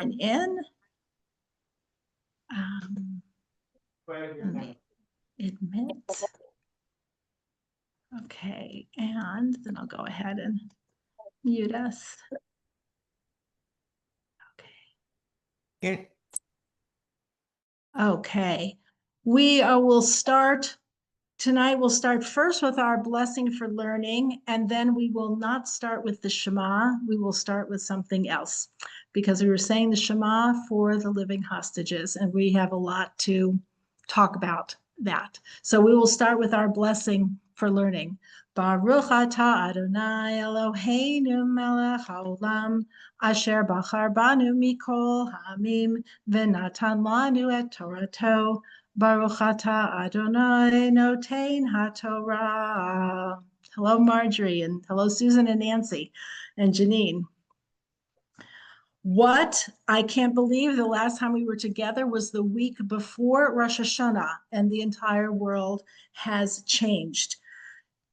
in. Let me admit. Okay, and then I'll go ahead and mute us. Okay. Okay, we will start tonight. We'll start first with our blessing for learning, and then we will not start with the Shema. We will start with something else because we were saying the Shema for the living hostages, and we have a lot to talk about that. So we will start with our blessing for learning. Baruch atah Adonai Eloheinu melech haolam asher bachar banu mikol ha'amim v'natan lanu et Torato. Baruch atah Adonai noten haTorah. Hello, Marjorie, and hello, Susan and Nancy and Janine. What I can't believe the last time we were together was the week before Rosh Hashanah, and the entire world has changed.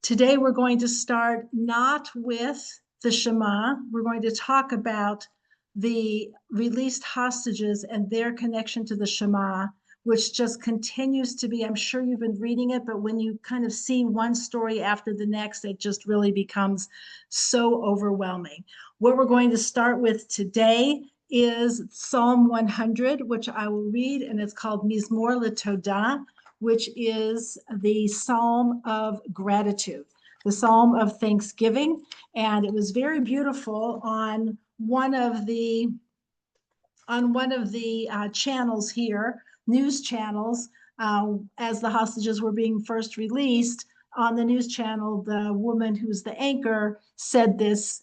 Today, we're going to start not with the Shema. We're going to talk about the released hostages and their connection to the Shema, which just continues to be, I'm sure you've been reading it, but when you kind of see one story after the next, it just really becomes so overwhelming. What we're going to start with today is Psalm 100, which I will read, and it's called Mizmor LeTodah, which is the Psalm of gratitude, the Psalm of thanksgiving. And it was very beautiful on one of the channels here, news channels, as the hostages were being first released. On the news channel, the woman who's the anchor said this,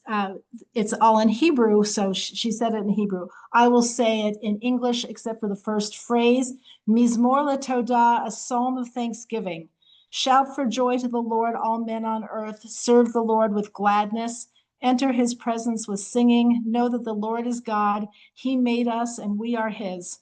it's all in Hebrew, so she said it in Hebrew. I will say it in English, except for the first phrase, Mizmor LeTodah, a psalm of thanksgiving. Shout for joy to the Lord, all men on earth. Serve the Lord with gladness. Enter his presence with singing. Know that the Lord is God. He made us and we are his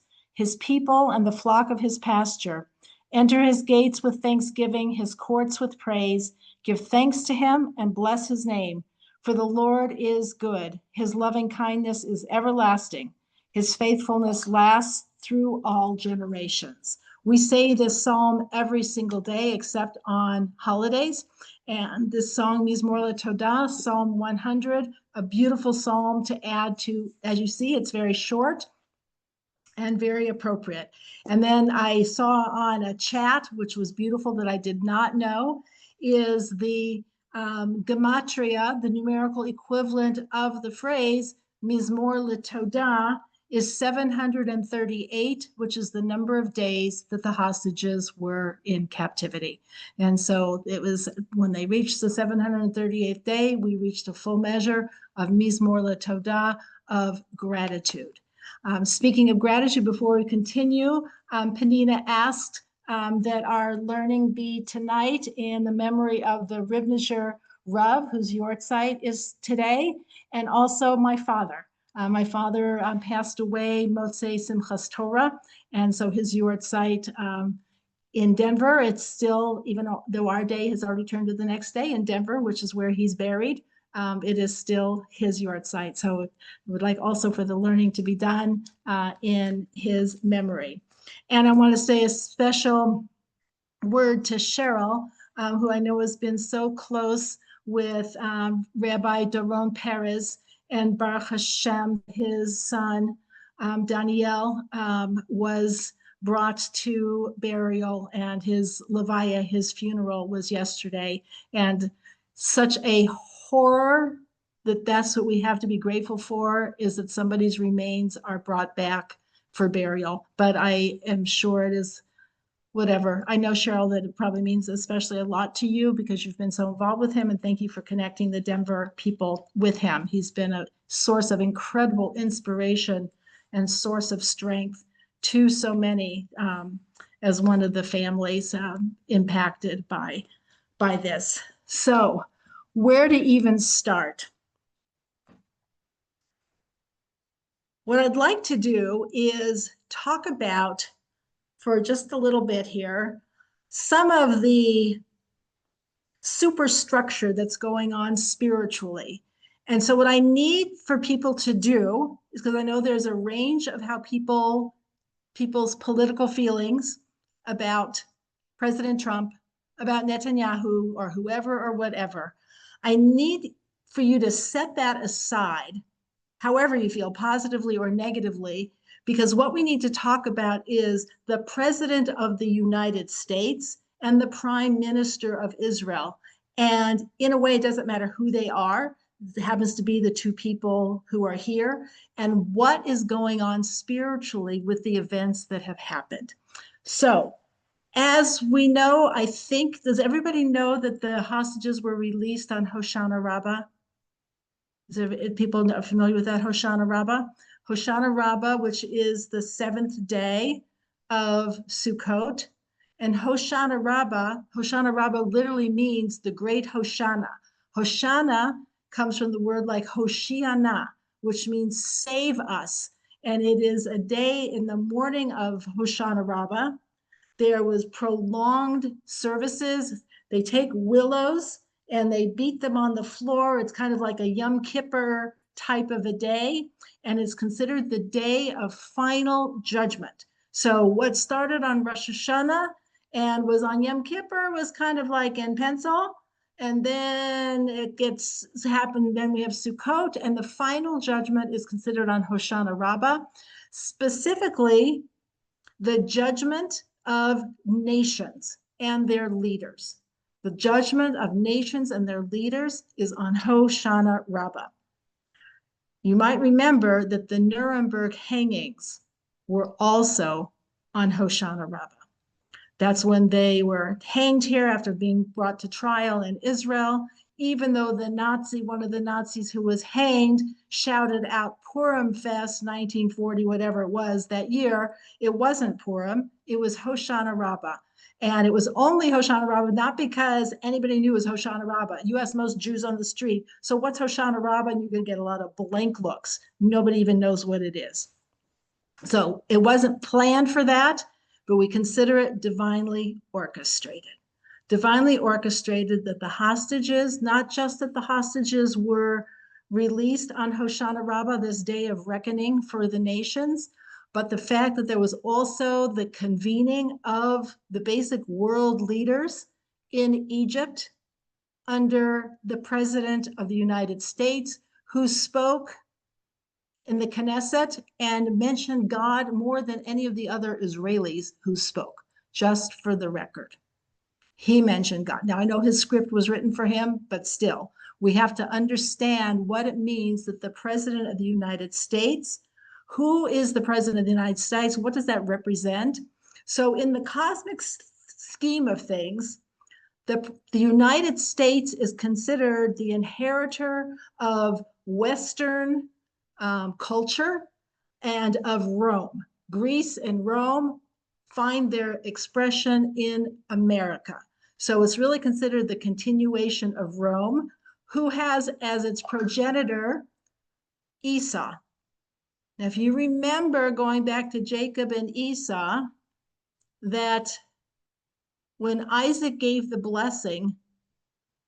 people and the flock of his pasture. Enter his gates with thanksgiving, his courts with praise. Give thanks to him and bless his name. For the Lord is good. His loving kindness is everlasting. His faithfulness lasts through all generations. We say this psalm every single day except on holidays. And this song, Mizmor LeTodah, Psalm 100, a beautiful psalm to add to. As you see, it's very short and very appropriate. And then I saw on a chat, which was beautiful, that I did not know, is the gematria, the numerical equivalent of the phrase Mizmor LeTodah, is 738, which is the number of days that the hostages were in captivity. And so it was when they reached the 738th day, we reached a full measure of Mizmor LeTodah, of gratitude. Speaking of gratitude, before we continue, Penina asked that our learning be tonight in the memory of the Ribnisher Rav, whose yortzeit is today, and also my father. My father passed away Motzei Simchas Torah, and so his yortzeit in Denver, it's still, even though our day has already turned to the next day in Denver, which is where he's buried, it is still his yortzeit. So I would like also for the learning to be done in his memory. And I want to say a special word to Cheryl, who I know has been so close with Rabbi Doron Perez, and Baruch Hashem, his son, Daniel, was brought to burial, and his levaya, his funeral, was yesterday. And such a horror that's what we have to be grateful for, is that somebody's remains are brought back for burial. But I am sure it is whatever. I know, Cheryl, that it probably means especially a lot to you because you've been so involved with him, and thank you for connecting the Denver people with him. He's been a source of incredible inspiration and source of strength to so many, as one of the families impacted by this. So where to even start? What I'd like to do is talk about, for just a little bit here, some of the superstructure that's going on spiritually. And so what I need for people to do is because I know there's a range of how people's political feelings about President Trump, about Netanyahu or whoever or whatever. I need for you to set that aside, however you feel, positively or negatively, because what we need to talk about is the President of the United States and the Prime Minister of Israel. And in a way, it doesn't matter who they are. It happens to be the two people who are here, and what is going on spiritually with the events that have happened. So, as we know, I think, does everybody know that the hostages were released on Hoshana Rabbah? Is there people familiar with that, Hoshana Rabbah? Hoshana Rabbah, which is the 7th day of Sukkot. And Hoshana Rabbah literally means the great Hoshana. Hoshana comes from the word like Hoshiana, which means save us. And it is a day in the morning of Hoshana Rabbah. There was prolonged services. They take willows and they beat them on the floor. It's kind of like a Yom Kippur type of a day, and it's considered the day of final judgment. So what started on Rosh Hashanah and was on Yom Kippur was kind of like in pencil, and then it happened. Then we have Sukkot, and the final judgment is considered on Hoshana Rabbah, specifically the judgment of nations and their leaders. The judgment of nations and their leaders is on Hoshana Rabbah. You might remember that the Nuremberg hangings were also on Hoshana Rabbah. That's when they were hanged here after being brought to trial in Israel, even though one of the Nazis who was hanged shouted out Purim Fest 1940, whatever it was that year. It wasn't Purim, it was Hoshana Rabbah. And it was only Hoshana Rabbah, not because anybody knew it was Hoshana Rabbah. You ask most Jews on the street, so what's Hoshana Rabbah? And you're going to get a lot of blank looks. Nobody even knows what it is. So it wasn't planned for that, but we consider it divinely orchestrated. Divinely orchestrated that the hostages, not just that the hostages were released on Hoshana Rabbah, this day of reckoning for the nations, but the fact that there was also the convening of the basic world leaders in Egypt under the President of the United States, who spoke in the Knesset and mentioned God more than any of the other Israelis who spoke, just for the record. He mentioned God. Now, I know his script was written for him, but still, we have to understand what it means that the President of the United States, who is the President of the United States? What does that represent? So in the cosmic scheme of things, the United States is considered the inheritor of Western culture and of Rome. Greece and Rome find their expression in America. So it's really considered the continuation of Rome, who has as its progenitor Esau. Now, if you remember going back to Jacob and Esau, that when Isaac gave the blessing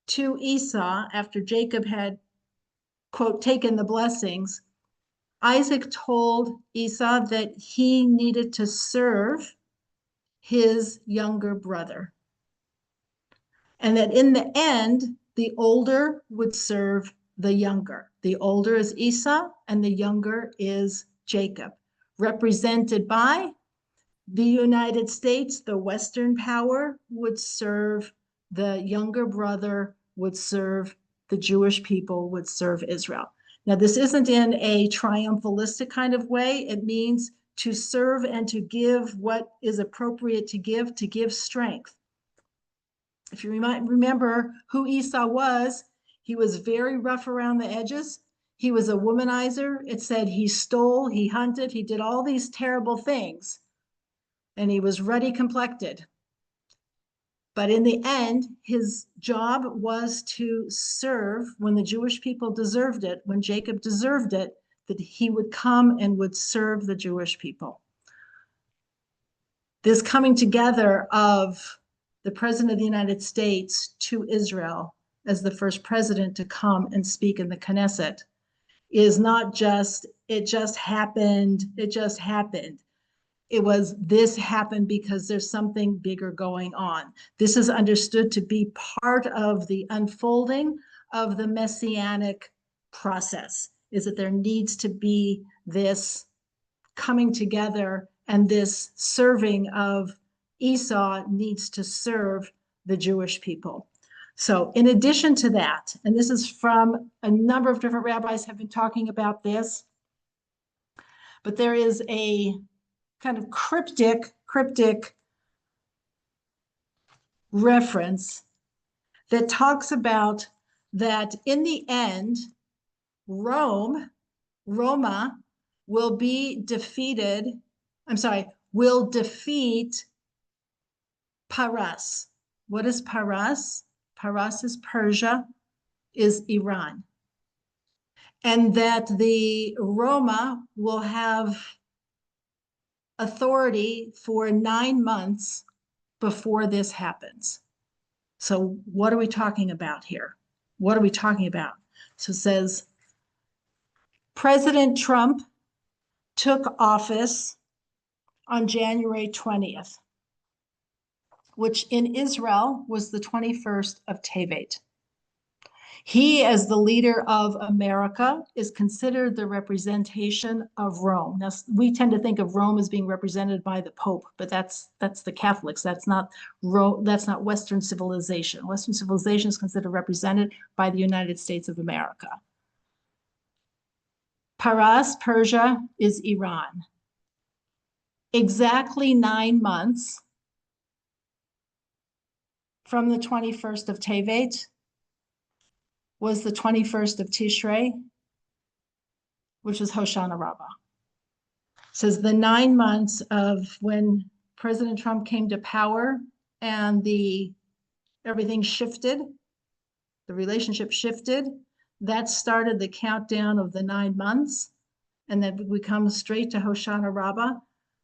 to Esau after Jacob had, quote, taken the blessings, Isaac told Esau that he needed to serve his younger brother, and that in the end, the older would serve the younger. The older is Esau, and the younger is Jacob, represented by the United States. The Western power would serve the younger brother, would serve the Jewish people, would serve Israel. Now, this isn't in a triumphalistic kind of way. It means to serve and to give what is appropriate to give strength. If you remember who Esau was, he was very rough around the edges. He was a womanizer. It said he stole, he hunted, he did all these terrible things, and he was ruddy complected. But in the end, his job was to serve when the Jewish people deserved it, when Jacob deserved it, that he would come and would serve the Jewish people. This coming together of the President of the United States to Israel as the first president to come and speak in the Knesset is not just it just happened. It just happened. It was this happened because there's something bigger going on. This is understood to be part of the unfolding of the messianic process, is that there needs to be this coming together, and this serving of Esau needs to serve the Jewish people. So in addition to that, and this is from a number of different rabbis have been talking about this, but there is a kind of cryptic reference that talks about that in the end, Roma will be defeated. Will defeat Paras. What is Paras? Paras is Persia, is Iran. And that the Roma will have authority for 9 months before this happens. So what are we talking about here? What are we talking about? So it says, President Trump took office on January 20th, which in Israel was the 21st of Tevet. He, as the leader of America, is considered the representation of Rome. Now, we tend to think of Rome as being represented by the Pope, but that's the Catholics. That's not Western civilization. Western civilization is considered represented by the United States of America. Paras, Persia, is Iran. Exactly 9 months from the 21st of Tevet was the 21st of Tishrei, which is Hoshana Rabbah. It says the 9 months of when President Trump came to power and everything shifted, the relationship shifted, that started the countdown of the 9 months, and then we come straight to Hoshana Rabbah.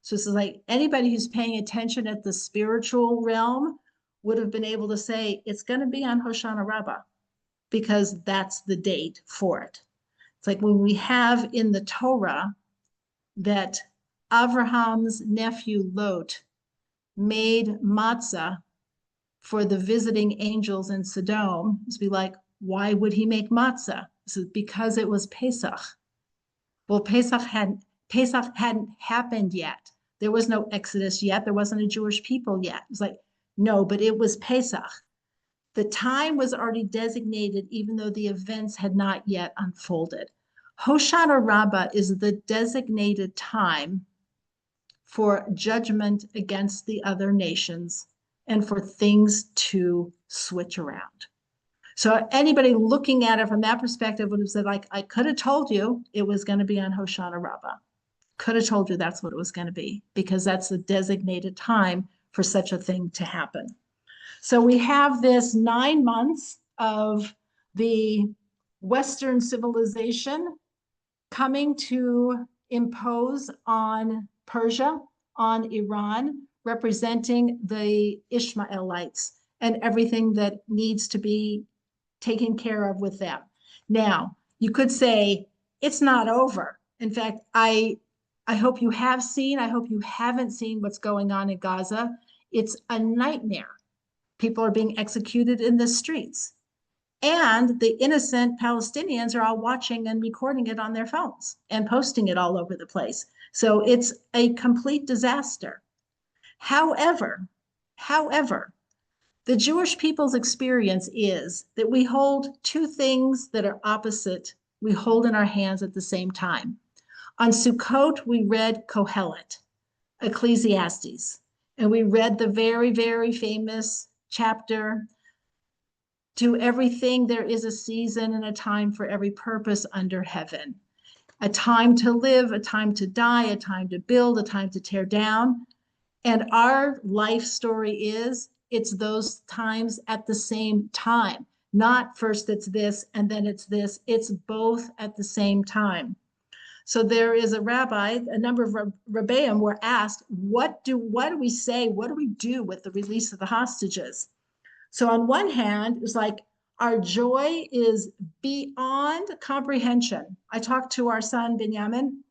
So it's like anybody who's paying attention at the spiritual realm would have been able to say it's going to be on Hoshana Rabbah, because that's the date for it. It's like when we have in the Torah that Abraham's nephew Lot made matzah for the visiting angels in Sodom. It's be like, why would he make matzah? This is because it was Pesach. Well, Pesach hadn't happened yet. There was no Exodus yet. There wasn't a Jewish people yet. It's like, no, but it was Pesach. The time was already designated, even though the events had not yet unfolded. Hoshana Rabbah is the designated time for judgment against the other nations and for things to switch around. So anybody looking at it from that perspective would have said, like, I could have told you it was going to be on Hoshana Rabbah. Could have told you that's what it was going to be, because that's the designated time for such a thing to happen. So we have this 9 months of the Western civilization coming to impose on Persia, on Iran, representing the Ishmaelites and everything that needs to be taken care of with them. Now, you could say it's not over. In fact, I hope you have seen, I hope you haven't seen what's going on in Gaza. It's a nightmare. People are being executed in the streets. And the innocent Palestinians are all watching and recording it on their phones and posting it all over the place. So it's a complete disaster. However, the Jewish people's experience is that we hold two things that are opposite, we hold in our hands at the same time. On Sukkot, we read Kohelet, Ecclesiastes, and we read the very, very famous chapter, to everything there is a season and a time for every purpose under heaven. A time to live, a time to die, a time to build, a time to tear down. And our life story is, it's those times at the same time. Not first it's this and then it's this. It's both at the same time. So there is a rabbi, a number of rabbaim were asked, what do we say? What do we do with the release of the hostages? So on one hand, it's like, Our joy is beyond comprehension. I talked to our son, Benjamin,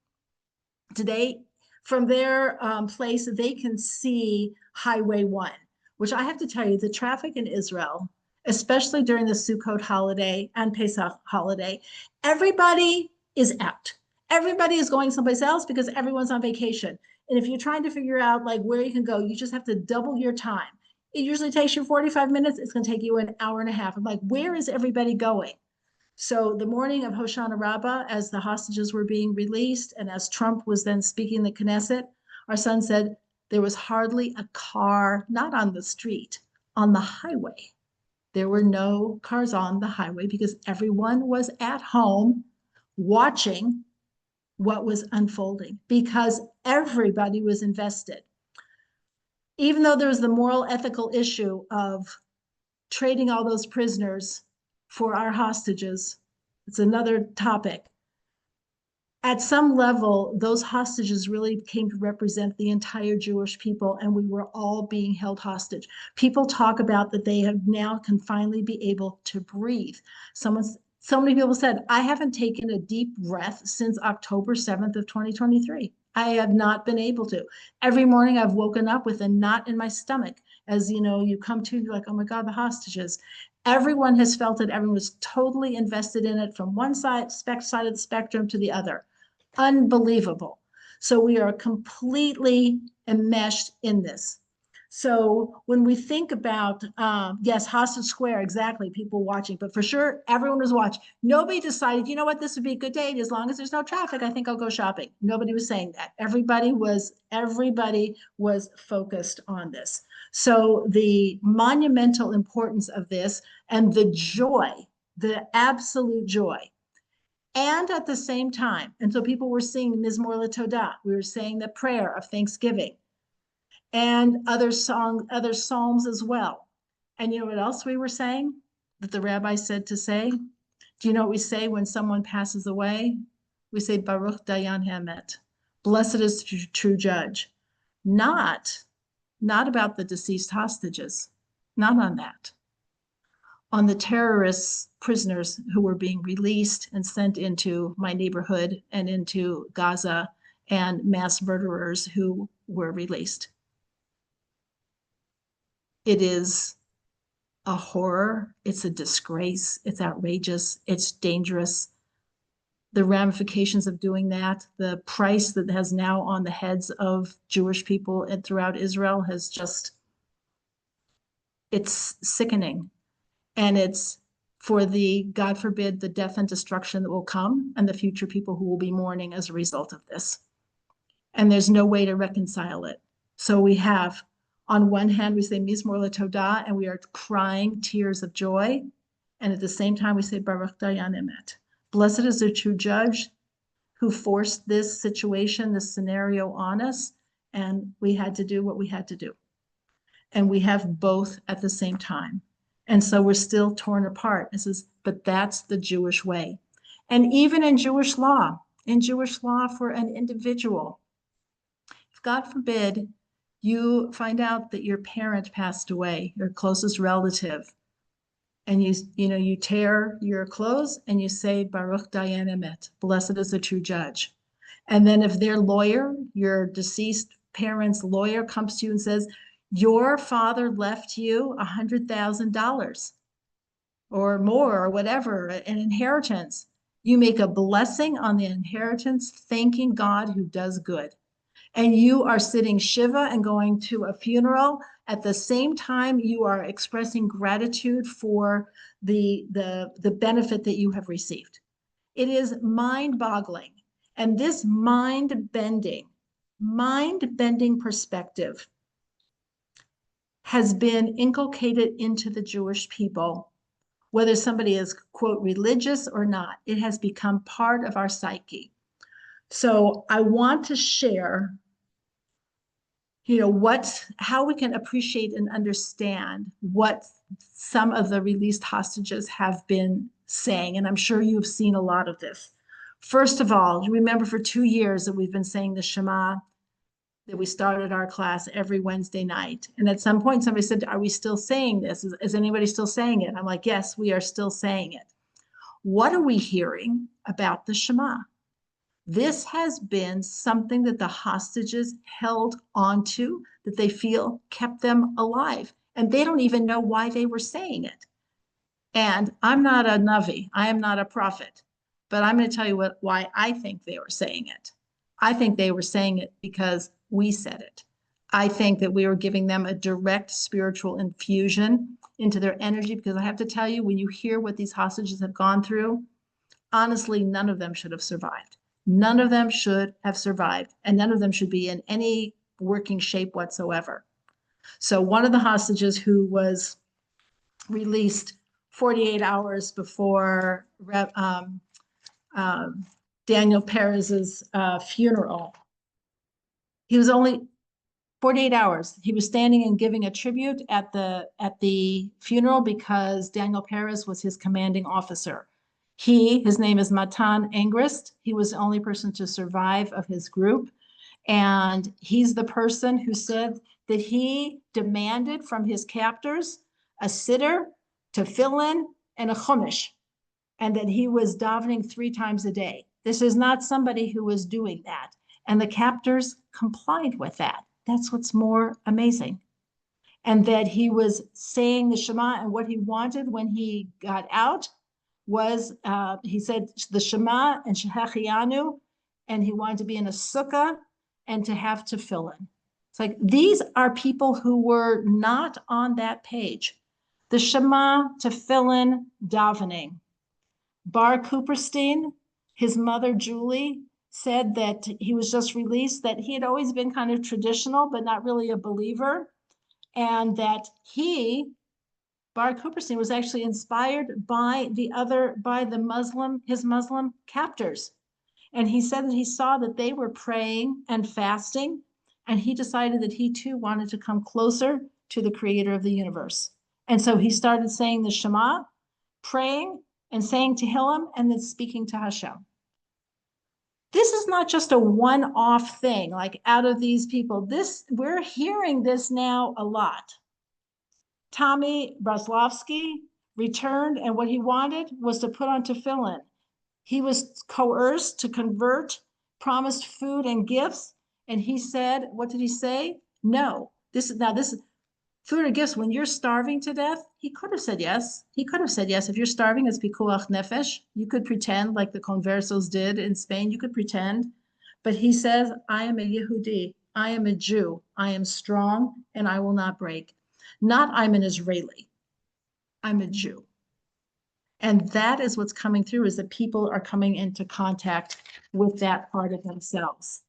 today. From their place, they can see Highway 1, which I have to tell you, the traffic in Israel, especially during the Sukkot holiday and Pesach holiday, everybody is out. Everybody is going someplace else because everyone's on vacation. And if you're trying to figure out like where you can go, you just have to double your time. It usually takes you 45 minutes. It's going to take you an hour and a half. I'm like, where is everybody going? So the morning of Hoshana Rabbah, as the hostages were being released and as Trump was then speaking the Knesset, our son said there was hardly a car, not on the street, on the highway. There were no cars on the highway because everyone was at home watching what was unfolding because everybody was invested. Even though there was the moral ethical issue of trading all those prisoners for our hostages, it's another topic. At some level, those hostages really came to represent the entire Jewish people, and we were all being held hostage. People talk about that they have now can finally be able to breathe. So many people said, I haven't taken a deep breath since October 7th of 2023. I have not been able to. Every morning I've woken up with a knot in my stomach. As you know, you come to, you're like, oh my God, the hostages. Everyone has felt it. Everyone was totally invested in it from one side of the spectrum to the other. Unbelievable. So we are completely enmeshed in this. So when we think about, yes, Hostage Square, exactly, people watching, but for sure, everyone was watching. Nobody decided, you know what, this would be a good day. As long as there's no traffic, I think I'll go shopping. Nobody was saying that. Everybody was focused on this. So the monumental importance of this and the joy, the absolute joy. And at the same time, and so people were singing Mizmor LeTodah. We were saying the prayer of thanksgiving and other psalms as well. And you know what else we were saying that the rabbi said to say? Do you know what we say when someone passes away? We say Baruch Dayan Hamet. Blessed is the true judge. Not about the deceased hostages, not on that. On the terrorist prisoners who were being released and sent into my neighborhood and into Gaza, and mass murderers who were released. It is a horror. It's a disgrace. It's outrageous. It's dangerous. The ramifications of doing that, the price that has now on the heads of Jewish people and throughout Israel has just, it's sickening. And it's for the, God forbid, the death and destruction that will come and the future people who will be mourning as a result of this. And there's no way to reconcile it. So we have, on one hand, we say Mizmor LeTodah, and we are crying tears of joy. And at the same time, we say Baruch Dayan Emet. Blessed is the true judge who forced this situation, this scenario on us. And we had to do what we had to do. And we have both at the same time. And so we're still torn apart. This is, but that's the Jewish way. And even in Jewish law for an individual, if God forbid you find out that your parent passed away, your closest relative, and you tear your clothes and you say Baruch Dayan Emet, blessed is the true judge. And then if their lawyer, your deceased parent's lawyer, comes to you and says, your father left you $100,000 or more or whatever, an inheritance, you make a blessing on the inheritance, thanking God who does good. And you are sitting Shiva and going to a funeral. At the same time, you are expressing gratitude for the benefit that you have received. It is mind-boggling. And this mind-bending perspective has been inculcated into the Jewish people, whether somebody is, quote, religious or not. It has become part of our psyche. So I want to share, how we can appreciate and understand what some of the released hostages have been saying. And I'm sure you've seen a lot of this. First of all, remember for 2 years that we've been saying the Shema, that we started our class every Wednesday night. And at some point, somebody said, are we still saying this? Is anybody still saying it? I'm like, yes, we are still saying it. What are we hearing about the Shema? This has been something that the hostages held onto, that they feel kept them alive. And they don't even know why they were saying it. And I'm not a Navi, I am not a prophet, but I'm going to tell you why I think they were saying it. I think they were saying it because we said it. I think that we were giving them a direct spiritual infusion into their energy, because I have to tell you, when you hear what these hostages have gone through, honestly, none of them should have survived. None of them should have survived, and none of them should be in any working shape whatsoever. So one of the hostages who was released 48 hours before Daniel Perez's funeral, he was only 48 hours. He was standing and giving a tribute at the funeral because Daniel Perez was his commanding officer. His name is Matan Angrist. He was the only person to survive of his group. And he's the person who said that he demanded from his captors a siddur, tefillin, and a chumash, and that he was davening 3 times a day. This is not somebody who was doing that. And the captors complied with that. That's what's more amazing. And that he was saying the Shema, and what he wanted when he got out was, he said the Shema and Shehechianu, and he wanted to be in a sukkah and to have tefillin. It's like, these are people who were not on that page. The Shema, tefillin, davening. Bar Cooperstein, his mother, Julie, said that he was just released, that he had always been kind of traditional, but not really a believer. And that Bar Cooperstein, was actually inspired by his Muslim captors. And he said that he saw that they were praying and fasting, and he decided that he too wanted to come closer to the creator of the universe. And so he started saying the Shema, praying and saying Tehillim, and then speaking to Hashem. This is not just a one-off thing, like out of these people. We're hearing this now a lot. Tommy Braslovsky returned, and what he wanted was to put on tefillin. He was coerced to convert, promised food and gifts, and he said, what did he say? No, this is food or gifts. When you're starving to death, he could have said yes. He could have said yes. If you're starving, it's pikuach nefesh. You could pretend, like the conversos did in Spain. You could pretend. But he says, I am a Yehudi. I am a Jew. I am strong, and I will not break. Not I'm an Israeli. I'm a Jew. And that is what's coming through, is that people are coming into contact with that part of themselves.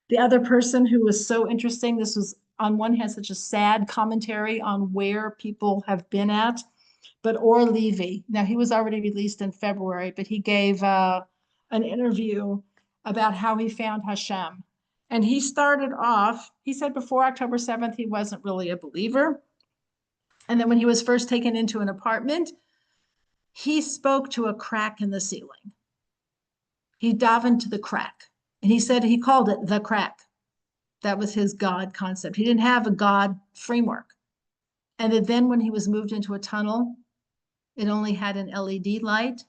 The other person who was so interesting, this was on one hand such a sad commentary on where people have been at, but Or Levy. Now, he was already released in February, but he gave an interview about how he found Hashem. And he started off, he said before October 7th, he wasn't really a believer. And then when he was first taken into an apartment, he spoke to a crack in the ceiling. He davened to the crack. And he said he called it the crack. That was his God concept. He didn't have a God framework. And then when he was moved into a tunnel, it only had an LED light.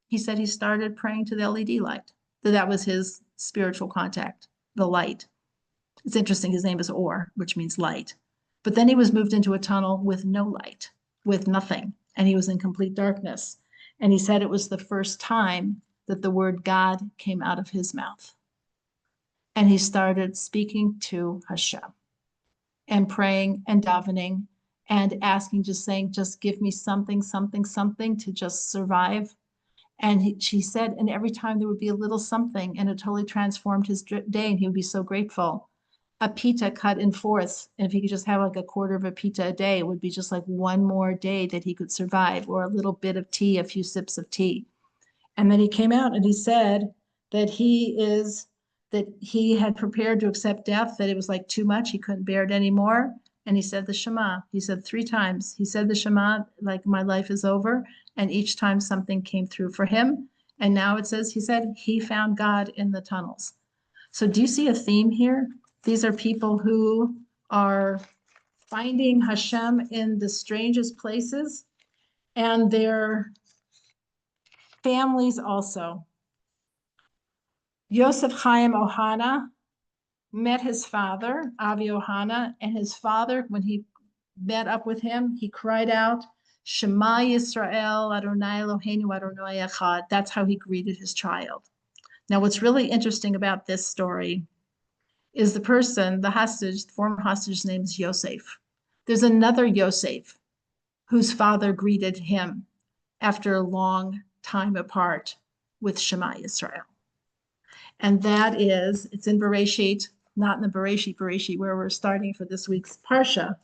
He said he started praying to the LED light. That was his spiritual contact, the light. It's interesting, his name is Or, which means light. But then he was moved into a tunnel with no light, with nothing, and he was in complete darkness. And he said it was the first time that the word God came out of his mouth. And he started speaking to Hashem and praying and davening and asking, just saying, just give me something, something, something to just survive. And she said, and every time there would be a little something, and it totally transformed his day, and he would be so grateful. A pita cut in fourths, and if he could just have like a quarter of a pita a day, it would be just like one more day that he could survive, or a little bit of tea, a few sips of tea. And then he came out and he said that he had prepared to accept death, that it was like too much, he couldn't bear it anymore. And he said the Shema. He said 3 times. He said the Shema, like, my life is over. And each time something came through for him. And now it says, he said he found God in the tunnels. So do you see a theme here? These are people who are finding Hashem in the strangest places, and their families also. Yosef Chaim Ohana met his father, Avi Ohana, and his father, when he met up with him, he cried out, Shema Yisrael, Adonai Eloheinu, Adonai Echad. That's how he greeted his child. Now, what's really interesting about this story is the person, the hostage, the former hostage's name is Yosef. There's another Yosef whose father greeted him after a long time apart with Shema Yisrael. And that is, it's in Bereshit, not in the Bereshit, where we're starting for this week's parsha,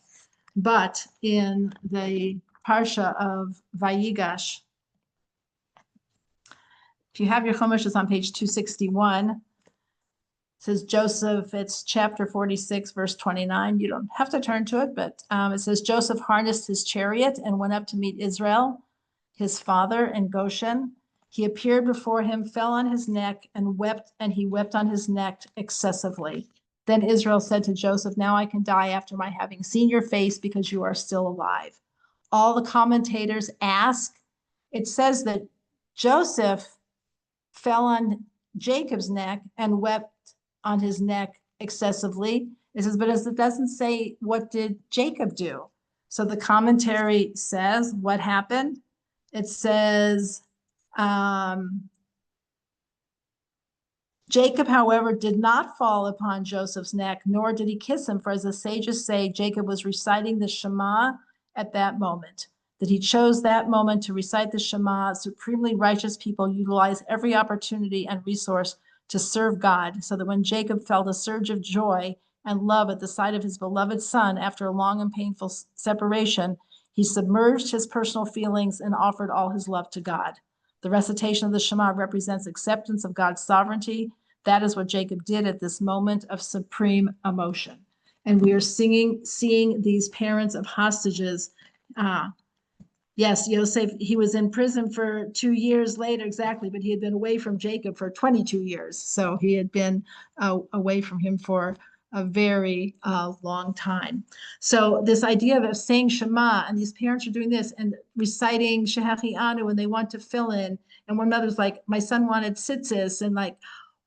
but in the parsha of Vayigash. If you have your Chumash, it's on page 261. It says Joseph, it's chapter 46, verse 29. You don't have to turn to it, but it says Joseph harnessed his chariot and went up to meet Israel, his father, in Goshen. He appeared before him, fell on his neck, and wept, and he wept on his neck excessively. Then Israel said to Joseph, now I can die after my having seen your face because you are still alive. All the commentators ask, it says that Joseph fell on Jacob's neck and wept on his neck excessively. It says, but as it doesn't say, what did Jacob do? So the commentary says, what happened? It says, Jacob, however, did not fall upon Joseph's neck, nor did he kiss him, for as the sages say, Jacob was reciting the Shema at that moment, that he chose that moment to recite the Shema. Supremely righteous people utilize every opportunity and resource to serve God, so that when Jacob felt a surge of joy and love at the sight of his beloved son after a long and painful separation, he submerged his personal feelings and offered all his love to God. The recitation of the Shema represents acceptance of God's sovereignty. That is what Jacob did at this moment of supreme emotion. And we are seeing these parents of hostages. Yes, Yosef, he was in prison for 2 years later, exactly, but he had been away from Jacob for 22 years. So he had been away from him for a very long time. So this idea of saying Shema, and these parents are doing this and reciting Shehachianu, and they want to fill in, and one mother's like, my son wanted tzitzis, and like,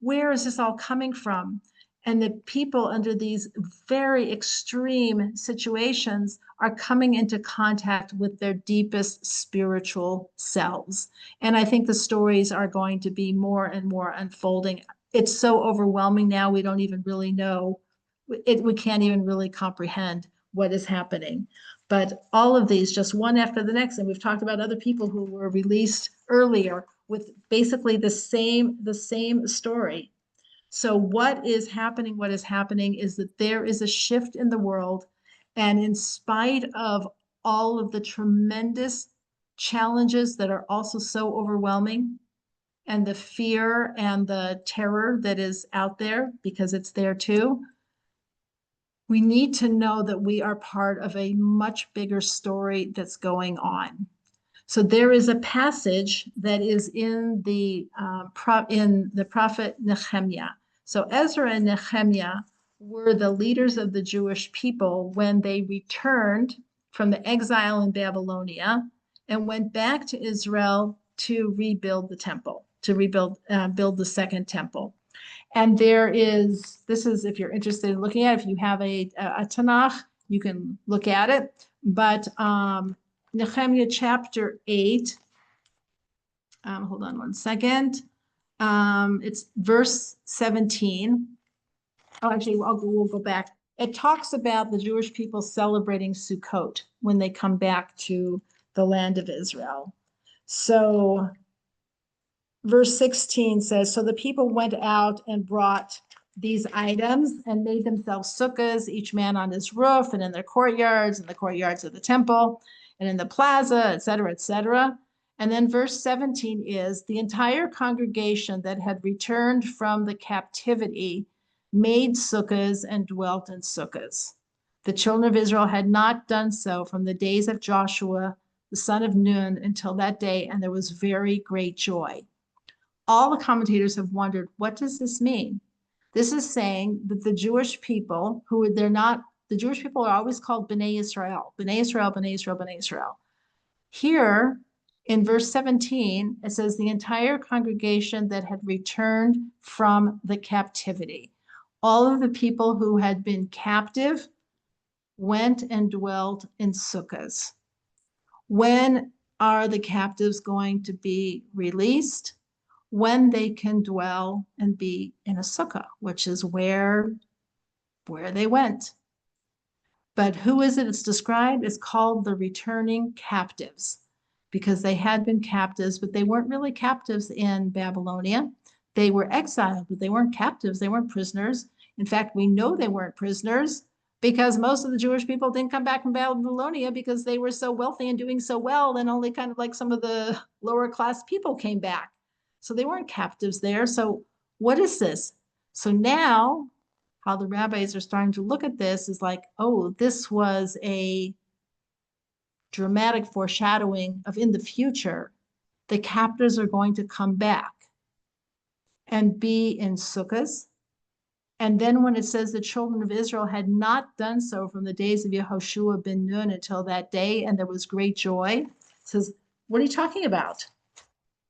where is this all coming from? And the people under these very extreme situations are coming into contact with their deepest spiritual selves. And I think the stories are going to be more and more unfolding. It's so overwhelming now, we don't even really know. We can't even really comprehend what is happening. But all of these, just one after the next, and we've talked about other people who were released earlier with basically the same story. So what is happening? What is happening is that there is a shift in the world. And in spite of all of the tremendous challenges that are also so overwhelming, and the fear and the terror that is out there, because it's there too, we need to know that we are part of a much bigger story that's going on. So there is a passage that is in the prophet Nehemiah. So Ezra and Nehemiah were the leaders of the Jewish people when they returned from the exile in Babylonia and went back to Israel to rebuild the temple, to build the second temple. And this is, if you're interested in looking at it, if you have a Tanakh, you can look at it. But Nehemiah chapter 8, hold on one second. It's verse 17. Oh, actually, we'll go back. It talks about the Jewish people celebrating Sukkot when they come back to the land of Israel. So verse 16 says, so the people went out and brought these items and made themselves sukkahs, each man on his roof and in their courtyards and the courtyards of the temple and in the plaza, et cetera, et cetera. And then verse 17 is, the entire congregation that had returned from the captivity made sukkahs and dwelt in sukkahs. The children of Israel had not done so from the days of Joshua, the son of Nun, until that day, and there was very great joy. All the commentators have wondered, what does this mean? This is saying that the Jewish people, they're not, the Jewish people are always called Bnei Israel, Bnei Israel, Bnei Israel, Bnei Israel. Here in verse 17, it says the entire congregation that had returned from the captivity. All of the people who had been captive went and dwelt in sukkahs. When are the captives going to be released? When they can dwell and be in a sukkah, which is where they went. But who is it it's described? It's called the returning captives, because they had been captives, but they weren't really captives in Babylonia. They were exiled, but they weren't captives. They weren't prisoners. In fact, we know they weren't prisoners because most of the Jewish people didn't come back from Babylonia because they were so wealthy and doing so well, then only kind of like some of the lower class people came back. So they weren't captives there. So what is this? So now how the rabbis are starting to look at this is like, oh, this was a dramatic foreshadowing of in the future, the captives are going to come back and be in sukkahs. And then when it says the children of Israel had not done so from the days of Yehoshua ben Nun until that day, and there was great joy, it says, what are you talking about?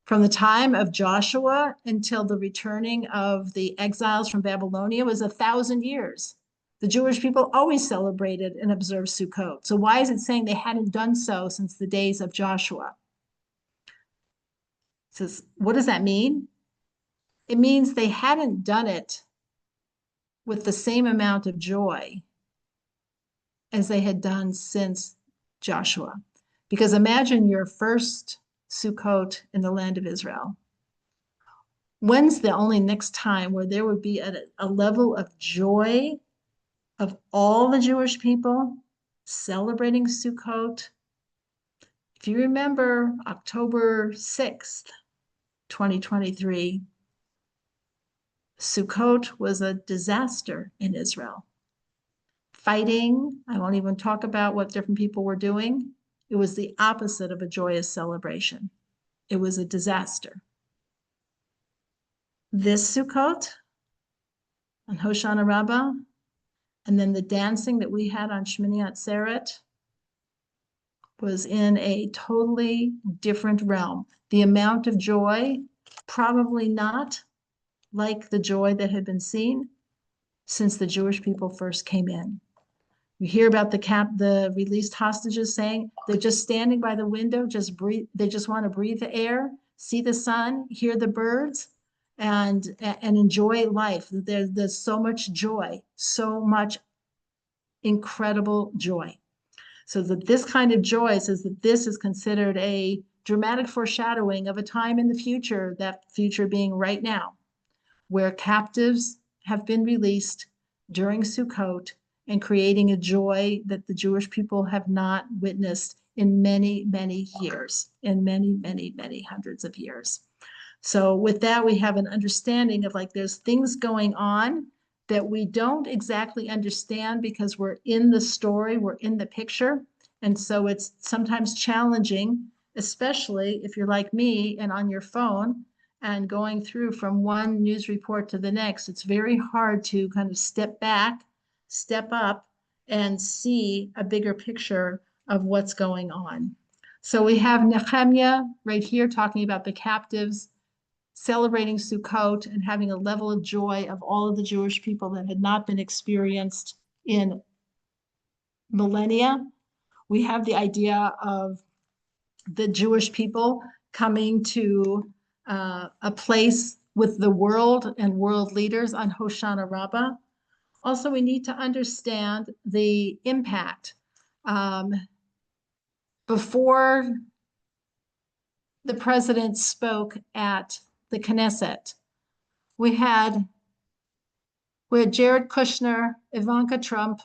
From the time of Joshua until the returning of the exiles from Babylonia was 1,000 years. The Jewish people always celebrated and observed Sukkot. So why is it saying they hadn't done so since the days of Joshua? It says, what does that mean? It means they hadn't done it with the same amount of joy as they had done since Joshua. Because imagine your first Sukkot in the land of Israel. When's the only next time where there would be a level of joy of all the Jewish people celebrating Sukkot? If you remember October 6th, 2023, Sukkot was a disaster in Israel. Fighting, I won't even talk about what different people were doing. It was the opposite of a joyous celebration. It was a disaster. This Sukkot on Hoshana Rabbah, and then the dancing that we had on Shmini Atzeret was in a totally different realm. The amount of joy, probably not like the joy that had been seen since the Jewish people first came in. You hear about the released hostages saying they're just standing by the window, just breathe. They just want to breathe the air, see the sun, hear the birds, and enjoy life. There's so much joy, so much incredible joy. So that this kind of joy says that this is considered a dramatic foreshadowing of a time in the future, that future being right now, where captives have been released during Sukkot and creating a joy that the Jewish people have not witnessed in many, many years, in many, many, many hundreds of years. So with that, we have an understanding of like there's things going on that we don't exactly understand because we're in the story, we're in the picture. And so it's sometimes challenging, especially if you're like me and on your phone and going through from one news report to the next. It's very hard to kind of step back, step up, and see a bigger picture of what's going on. So we have Nehemiah right here talking about the captives, celebrating Sukkot and having a level of joy of all of the Jewish people that had not been experienced in millennia. We have the idea of the Jewish people coming to a place with the world and world leaders on Hoshana Rabbah. Also, we need to understand the impact. Before the president spoke at the Knesset, we had Jared Kushner, Ivanka Trump,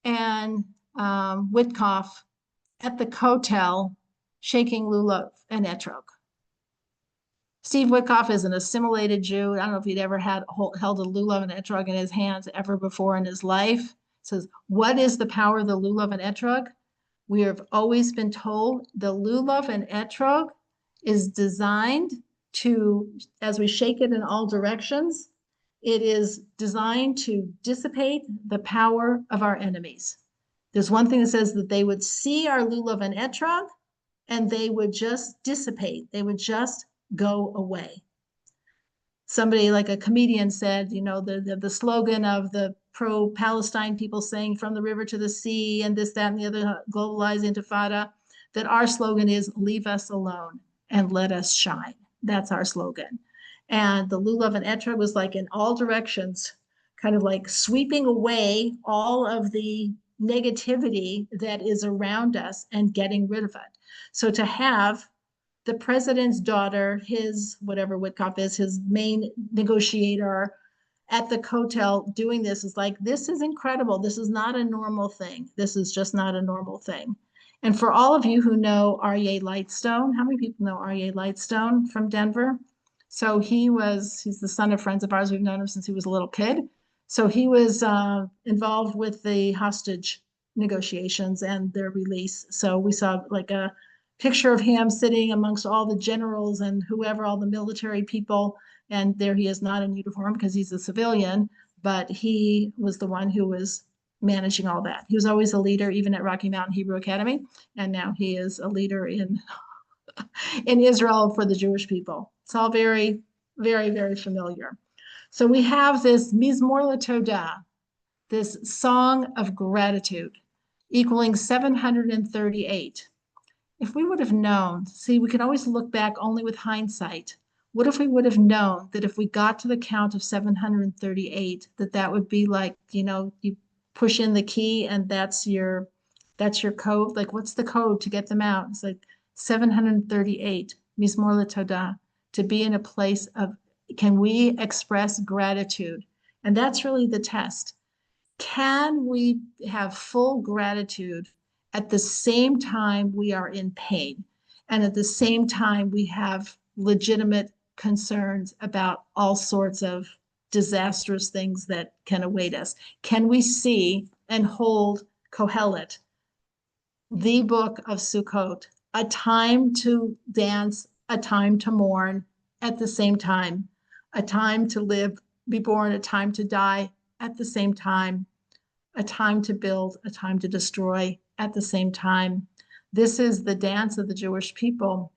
and Witkoff at the Kotel shaking lulav and etrog. Steve Witkoff is an assimilated Jew. I don't know if he'd ever held a lulav and etrog in his hands ever before in his life. Says, what is the power of the lulav and etrog? We have always been told the lulav and etrog is designed to, as we shake it in all directions, It is designed to dissipate the power of our enemies. There's one thing that says that they would see our lulav and etrog, and they would just dissipate. They would just go away. Somebody like a comedian said, the slogan of the pro-Palestine people saying from the river to the sea and this, that, and the other globalized intifada, that our slogan is leave us alone and let us shine. That's our slogan. And the lulav and etrog was like in all directions, kind of like sweeping away all of the negativity that is around us and getting rid of it. So to have the president's daughter, his whatever Witkoff is, his main negotiator at the Kotel doing this is like, this is incredible. This is not a normal thing. This is just not a normal thing. And for all of you who know Aryeh Lightstone, how many people know Aryeh Lightstone from Denver? So he's the son of friends of ours. We've known him since he was a little kid. So he was involved with the hostage negotiations and their release. So we saw like a picture of him sitting amongst all the generals and whoever, all the military people. And there he is, not in uniform because he's a civilian, but he was the one who was managing all that. He was always a leader, even at Rocky Mountain Hebrew Academy. And now he is a leader in Israel for the Jewish people. It's all very, very, very familiar. So we have this Mizmor LaTodah, this song of gratitude, equaling 738. If we would have known, see, we can always look back only with hindsight. What if we would have known that if we got to the count of 738, that would be like, you push in the key and that's your code. Like, what's the code to get them out? It's like 738, Mizmor LaTodah, to be in a place of, can we express gratitude? And that's really the test. Can we have full gratitude at the same time we are in pain, and at the same time we have legitimate concerns about all sorts of disastrous things that can await us? Can we see and hold Kohelet, the book of Sukkot, a time to dance, a time to mourn at the same time, a time to live, be born, a time to die at the same time, a time to build, a time to destroy at the same time? This is the dance of the Jewish people,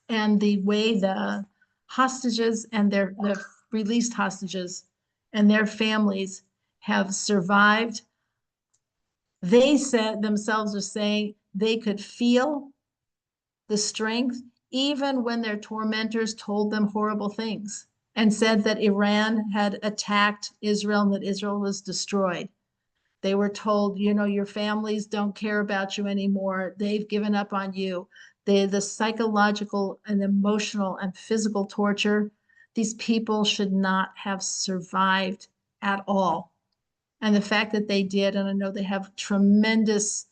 and the way the hostages and the released hostages and their families have survived. They said themselves are saying they could feel the strength even when their tormentors told them horrible things and said that Iran had attacked Israel and that Israel was destroyed. They were told, your families don't care about you anymore. They've given up on you. The psychological and emotional and physical torture, these people should not have survived at all. And the fact that they did, and I know they have tremendous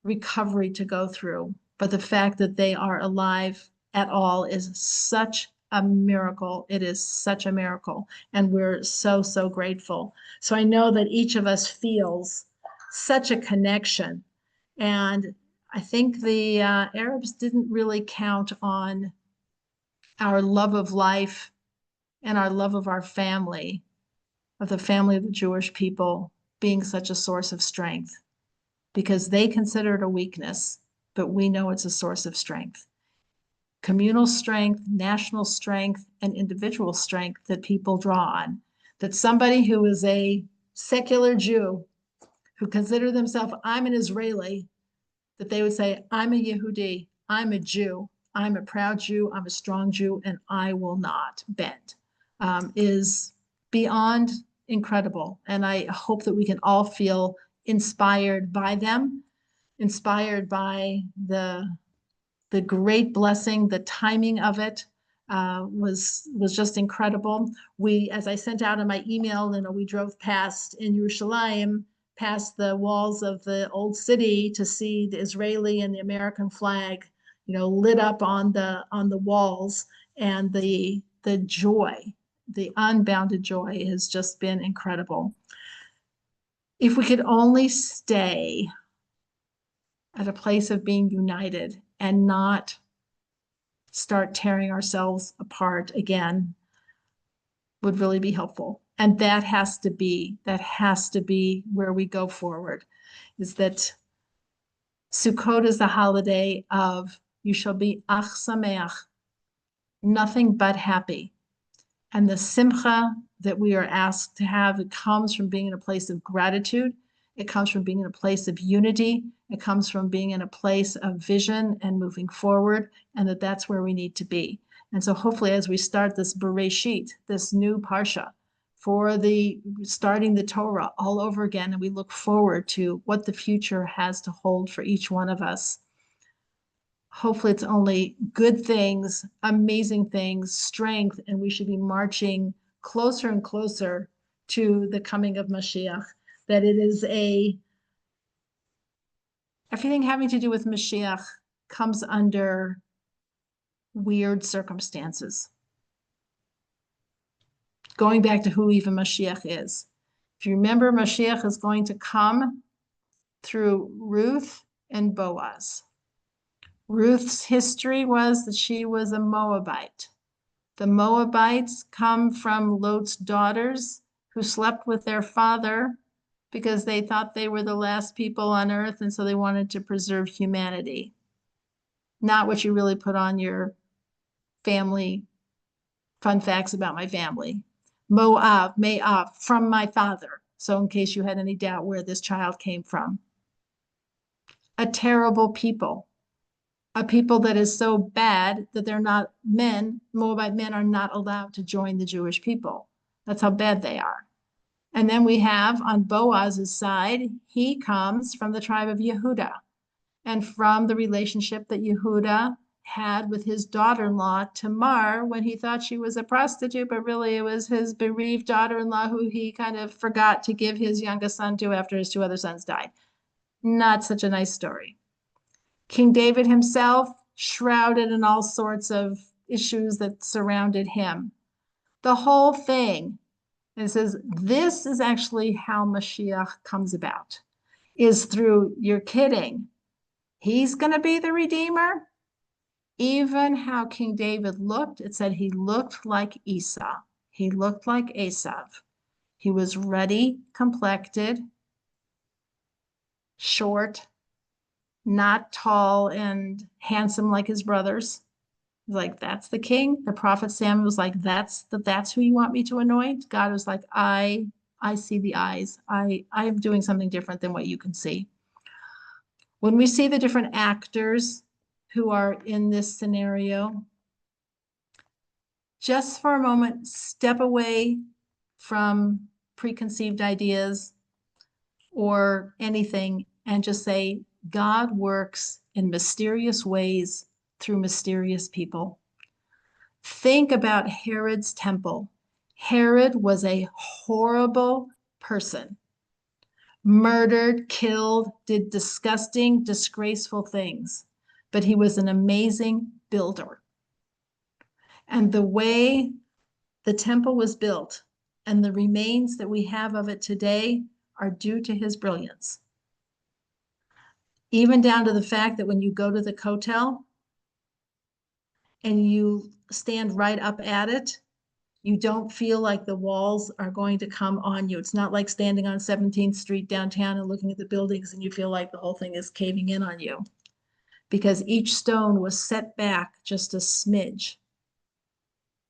recovery to go through, but the fact that they are alive at all is such a miracle. It is such a miracle. And we're so, so grateful. So I know that each of us feels such a connection. And I think the Arabs didn't really count on our love of life and our love of our family, of the family of the Jewish people, being such a source of strength, because they consider it a weakness, but we know it's a source of strength. Communal strength, national strength, and individual strength that people draw on. That somebody who is a secular Jew, who consider themselves, I'm an Israeli, that they would say, I'm a Yehudi, I'm a Jew, I'm a proud Jew, I'm a strong Jew, and I will not bend, is beyond incredible. And I hope that we can all feel inspired by them, inspired by the great blessing. The timing of it was just incredible. As I sent out in my email, we drove past in Yerushalayim, past the walls of the old city to see the Israeli and the American flag, lit up on the walls, and the joy, the unbounded joy has just been incredible. If we could only stay at a place of being united and not start tearing ourselves apart again. would really be helpful. And that has to be where we go forward, is that Sukkot is the holiday of you shall be ach sameach, nothing but happy. And the simcha that we are asked to have, it comes from being in a place of gratitude. It comes from being in a place of unity. It comes from being in a place of vision and moving forward, and that's where we need to be. And so hopefully as we start this Bereshit, this new parsha, for the starting the Torah all over again, and we look forward to what the future has to hold for each one of us. Hopefully it's only good things, amazing things, strength, and we should be marching closer and closer to the coming of Mashiach. That it is everything having to do with Mashiach comes under weird circumstances. Going back to who even Mashiach is. If you remember, Mashiach is going to come through Ruth and Boaz. Ruth's history was that she was a Moabite. The Moabites come from Lot's daughters who slept with their father because they thought they were the last people on earth, and so they wanted to preserve humanity. Not what you really put on your family, fun facts about my family. Moab, from my father. So in case you had any doubt where this child came from. A terrible people. A people that is so bad that they're not men, Moabite men are not allowed to join the Jewish people. That's how bad they are. And then we have on Boaz's side, he comes from the tribe of Yehuda, and from the relationship that Yehuda had with his daughter-in-law, Tamar, when he thought she was a prostitute, but really it was his bereaved daughter-in-law who he kind of forgot to give his youngest son to after his two other sons died. Not such a nice story. King David himself, shrouded in all sorts of issues that surrounded him. The whole thing, and it says, this is actually how Mashiach comes about, is through, you're kidding, he's going to be the Redeemer? Even how King David looked, it said he looked like Esau. He looked like Esav. He was ruddy complected, short, not tall and handsome like his brothers. Like, that's the king. The prophet Samuel was like, that's who you want me to anoint? God was like, I see the eyes. I am doing something different than what you can see. When we see the different actors who are in this scenario, just for a moment, step away from preconceived ideas or anything and just say, God works in mysterious ways through mysterious people. Think about Herod's temple. Herod was a horrible person. Murdered, killed, did disgusting, disgraceful things. But he was an amazing builder. And the way the temple was built and the remains that we have of it today are due to his brilliance. Even down to the fact that when you go to the Kotel and you stand right up at it, you don't feel like the walls are going to come on you. It's not like standing on 17th Street downtown and looking at the buildings and you feel like the whole thing is caving in on you. Because each stone was set back just a smidge,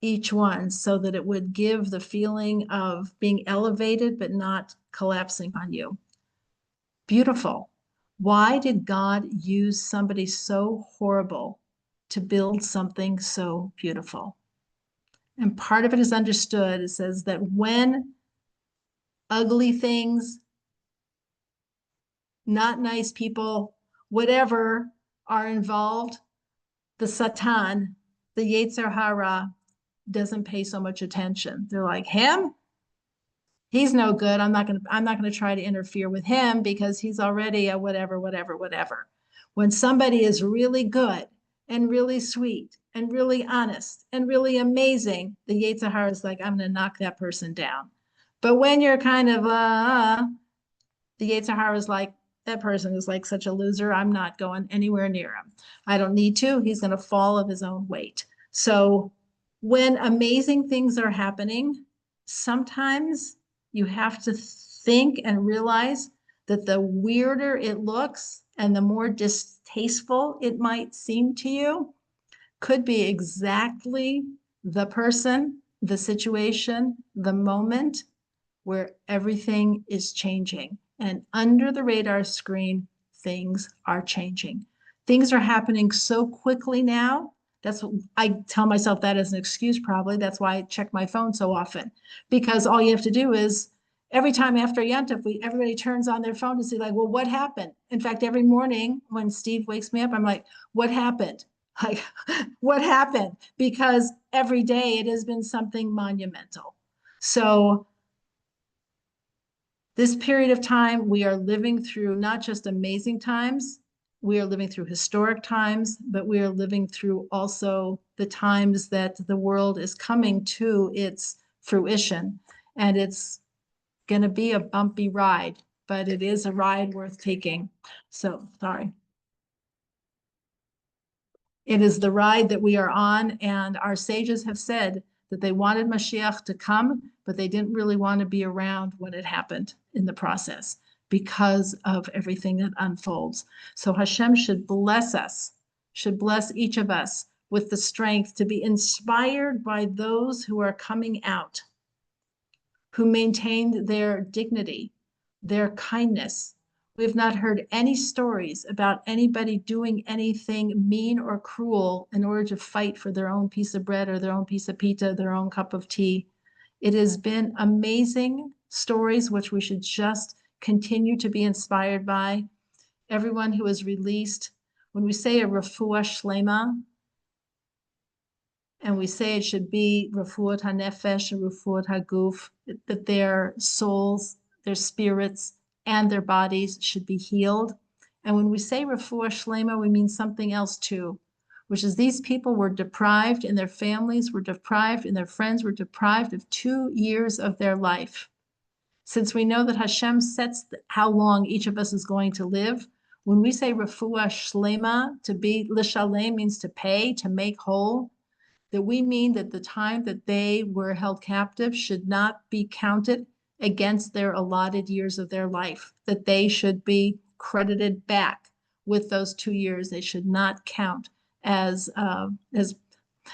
each one, so that it would give the feeling of being elevated but not collapsing on you. Beautiful. Why did God use somebody so horrible to build something so beautiful? And part of it is understood. It says that when ugly things, not nice people, whatever are involved, the Satan, the Yetzer Hara, doesn't pay so much attention. They're like, him? He's no good. I'm not gonna try to interfere with him because he's already a whatever. When somebody is really good and really sweet and really honest and really amazing, the Yetzer Hara is like, I'm gonna knock that person down. But when you're kind of the Yetzer Hara is like, that person is like such a loser. I'm not going anywhere near him. I don't need to. He's gonna fall of his own weight. So when amazing things are happening, sometimes you have to think and realize that the weirder it looks and the more distasteful it might seem to you could be exactly the person, the situation, the moment where everything is changing. And under the radar screen, things are changing. Things are happening so quickly now. That's what I tell myself that as an excuse, probably. That's why I check my phone so often. Because all you have to do is every time after Yontif, everybody turns on their phone to see, like, well, what happened? In fact, every morning when Steve wakes me up, I'm like, what happened? Like, what happened? Because every day it has been something monumental. So this period of time, we are living through not just amazing times, we are living through historic times, but we are living through also the times that the world is coming to its fruition. And it's going to be a bumpy ride, but it is a ride worth taking. So, sorry. It is the ride that we are on, and our sages have said that they wanted Mashiach to come, but they didn't really want to be around when it happened in the process because of everything that unfolds. So Hashem should bless us, should bless each of us with the strength to be inspired by those who are coming out, who maintained their dignity, their kindness. We've not heard any stories about anybody doing anything mean or cruel in order to fight for their own piece of bread or their own piece of pita, their own cup of tea. It has been amazing stories which we should just continue to be inspired by. Everyone who is released, when we say a refuah shlema, and we say it should be refuat hanefesh, refuat haguf, that their souls, their spirits, and their bodies should be healed. And when we say refuah shlema, we mean something else too, which is these people were deprived, and their families were deprived, and their friends were deprived of 2 years of their life. Since we know that Hashem sets how long each of us is going to live, when we say refuah shlema, to be lishalem means to pay, to make whole, that we mean that the time that they were held captive should not be counted against their allotted years of their life, that they should be credited back with those 2 years. They should not count as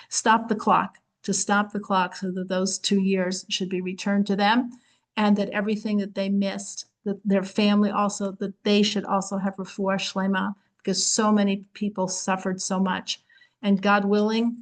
stop the clock, to stop the clock, so that those 2 years should be returned to them, and that everything that they missed, that their family also, that they should also have refuah shlema, because so many people suffered so much. And God willing,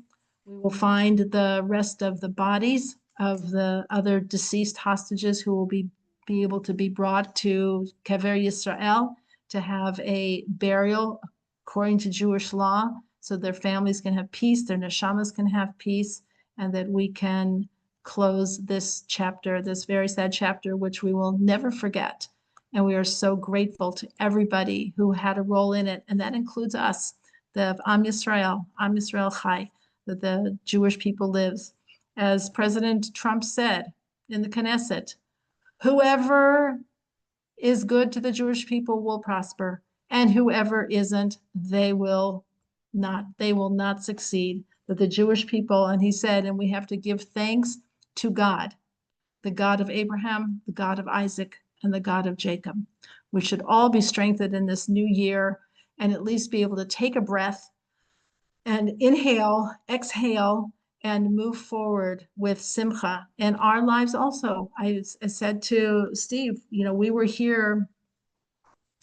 we will find the rest of the bodies of the other deceased hostages who will be able to be brought to Kever Yisrael to have a burial according to Jewish law, so their families can have peace, their neshamas can have peace, and that we can close this chapter, this very sad chapter, which we will never forget. And we are so grateful to everybody who had a role in it, and that includes us, the Am Yisrael Chai, that the Jewish people lives. As President Trump said in the Knesset, whoever is good to the Jewish people will prosper, and whoever isn't, they will not succeed. That the Jewish people, and he said, and we have to give thanks to God, the God of Abraham, the God of Isaac, and the God of Jacob. We should all be strengthened in this new year and at least be able to take a breath and inhale, exhale, and move forward with simcha in our lives also. I said to Steve, we were here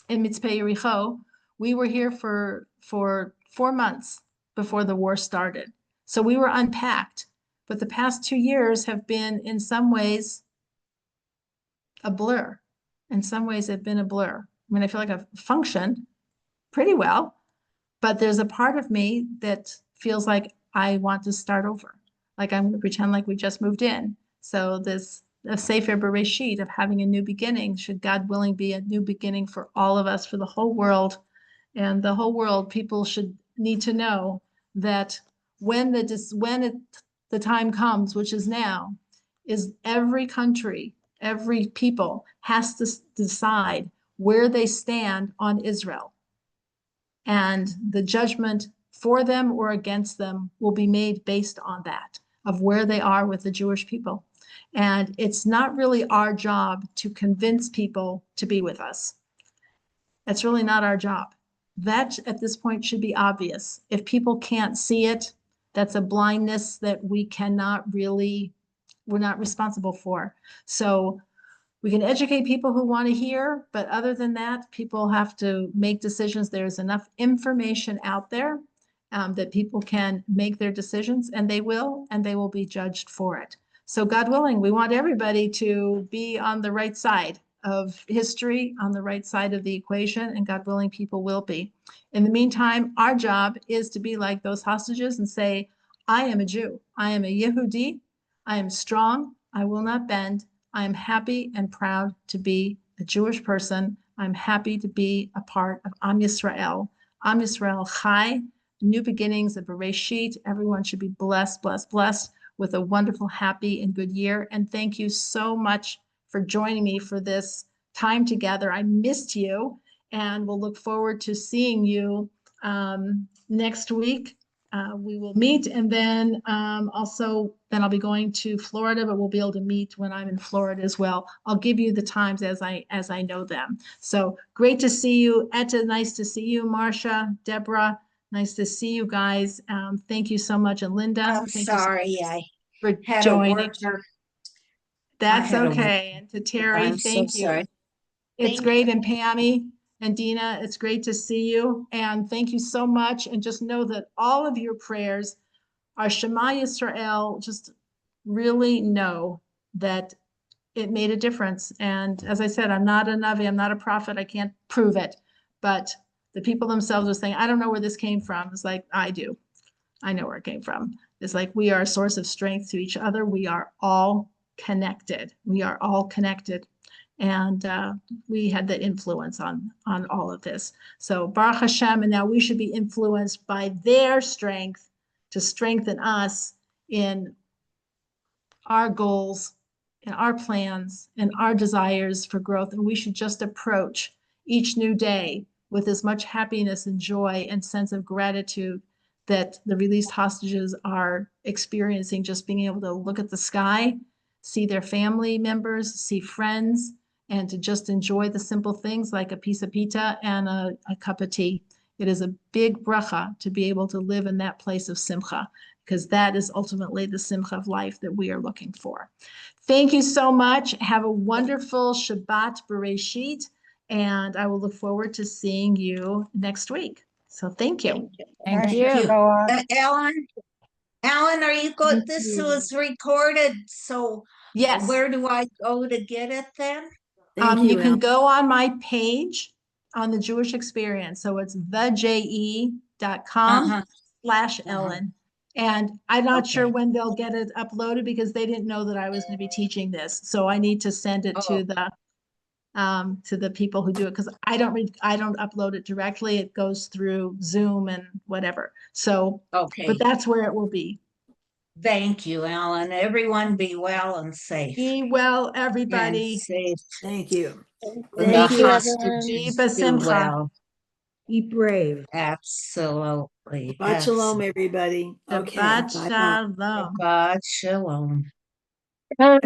in Mitzpeh Yericho. We were here for 4 months before the war started. So we were unpacked. But the past 2 years have been, in some ways, a blur. In some ways, they've been a blur. I mean, I feel like I've functioned pretty well, but there's a part of me that feels like I want to start over. Like I'm going to pretend like we just moved in. So this a Sefer Bereshit of having a new beginning, should God willing be a new beginning for all of us, for the whole world. And the whole world, people should need to know that when the time comes, which is now, is every country, every people has to decide where they stand on Israel. And the judgment for them or against them will be made based on that, of where they are with the Jewish people. And it's not really our job to convince people to be with us. That's really not our job. That at this point should be obvious. If people can't see it, that's a blindness that we cannot really, we're not responsible for. So we can educate people who want to hear, but other than that, people have to make decisions. There's enough information out there that people can make their decisions, and they will be judged for it. So God willing, we want everybody to be on the right side of history, on the right side of the equation, and God willing, people will be. In the meantime, our job is to be like those hostages and say, I am a Jew. I am a Yehudi. I am strong. I will not bend. I am happy and proud to be a Jewish person. I'm happy to be a part of Am Yisrael. Am Yisrael Chai, new beginnings of Bereshit. Everyone should be blessed, blessed, blessed with a wonderful, happy, and good year. And thank you so much for joining me for this time together. I missed you, and we'll look forward to seeing you next week. We will meet, and then also then I'll be going to Florida, but we'll be able to meet when I'm in Florida as well. I'll give you the times as I know them. So great to see you, Etta. Nice to see you, Marcia, Deborah. Nice to see you guys. Thank you so much, and Linda. I'm thank sorry, you so I much for had a joining. worker. That's okay. And to Terry, I'm so thank you. sorry. It's Thank great. And Pammy and Dina, it's great to see you. And thank you so much. And just know that all of your prayers are Shema Yisrael. Just really know that it made a difference. And as I said, I'm not a Navi, I'm not a prophet. I can't prove it. But the people themselves are saying, I don't know where this came from. It's like, I do. I know where it came from. It's like we are a source of strength to each other. We are all connected. We are all connected. And we had the influence on all of this. So Baruch Hashem, and now we should be influenced by their strength to strengthen us in our goals, in our plans, and our desires for growth. And we should just approach each new day with as much happiness and joy and sense of gratitude that the released hostages are experiencing, just being able to look at the sky, see their family members, see friends, and to just enjoy the simple things like a piece of pita and a cup of tea. It is a big bracha to be able to live in that place of simcha, because that is ultimately the simcha of life that we are looking for. Thank you so much. Have a wonderful Shabbat Bereshit, and I will look forward to seeing you next week. So thank you. Thank you. Alan, are you good? This was recorded, so Yes. where do I go to get it then? You can go on my page on the Jewish Experience. So it's theje.com/Ellen. And I'm not sure when they'll get it uploaded because they didn't know that I was going to be teaching this. So I need to send it to the people who do it, because I don't upload it directly. It goes through Zoom and whatever. So, but that's where it will be. Thank you, Alan. Everyone be well and safe. Be well, everybody. And safe. Thank you. Thank you, hostages do well. Be brave. Absolutely. Shabbat shalom, everybody. Okay. Shabbat shalom. Shabbat shalom. Can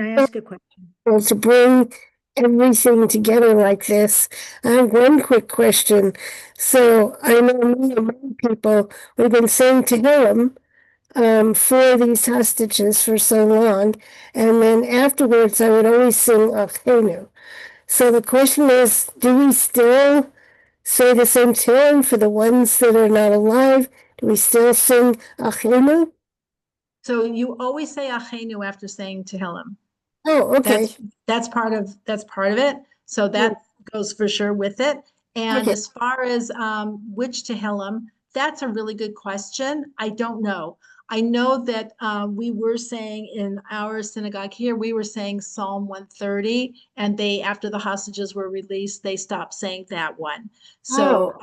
I ask a question? Well, to bring everything together like this, I have one quick question. So I know me and many people, we've been saying Tehillim for these hostages for so long, and then afterwards I would always sing Achenu. So the question is, do we still say the same Tehillim for the ones that are not alive? Do we still sing Achenu? So you always say Achenu after saying Tehillim. Oh, okay. That's part of it. So that goes for sure with it. And as far as which Tehillim, that's a really good question. I don't know. I know that we were saying in our synagogue here, we were saying Psalm 130, and after the hostages were released, they stopped saying that one. So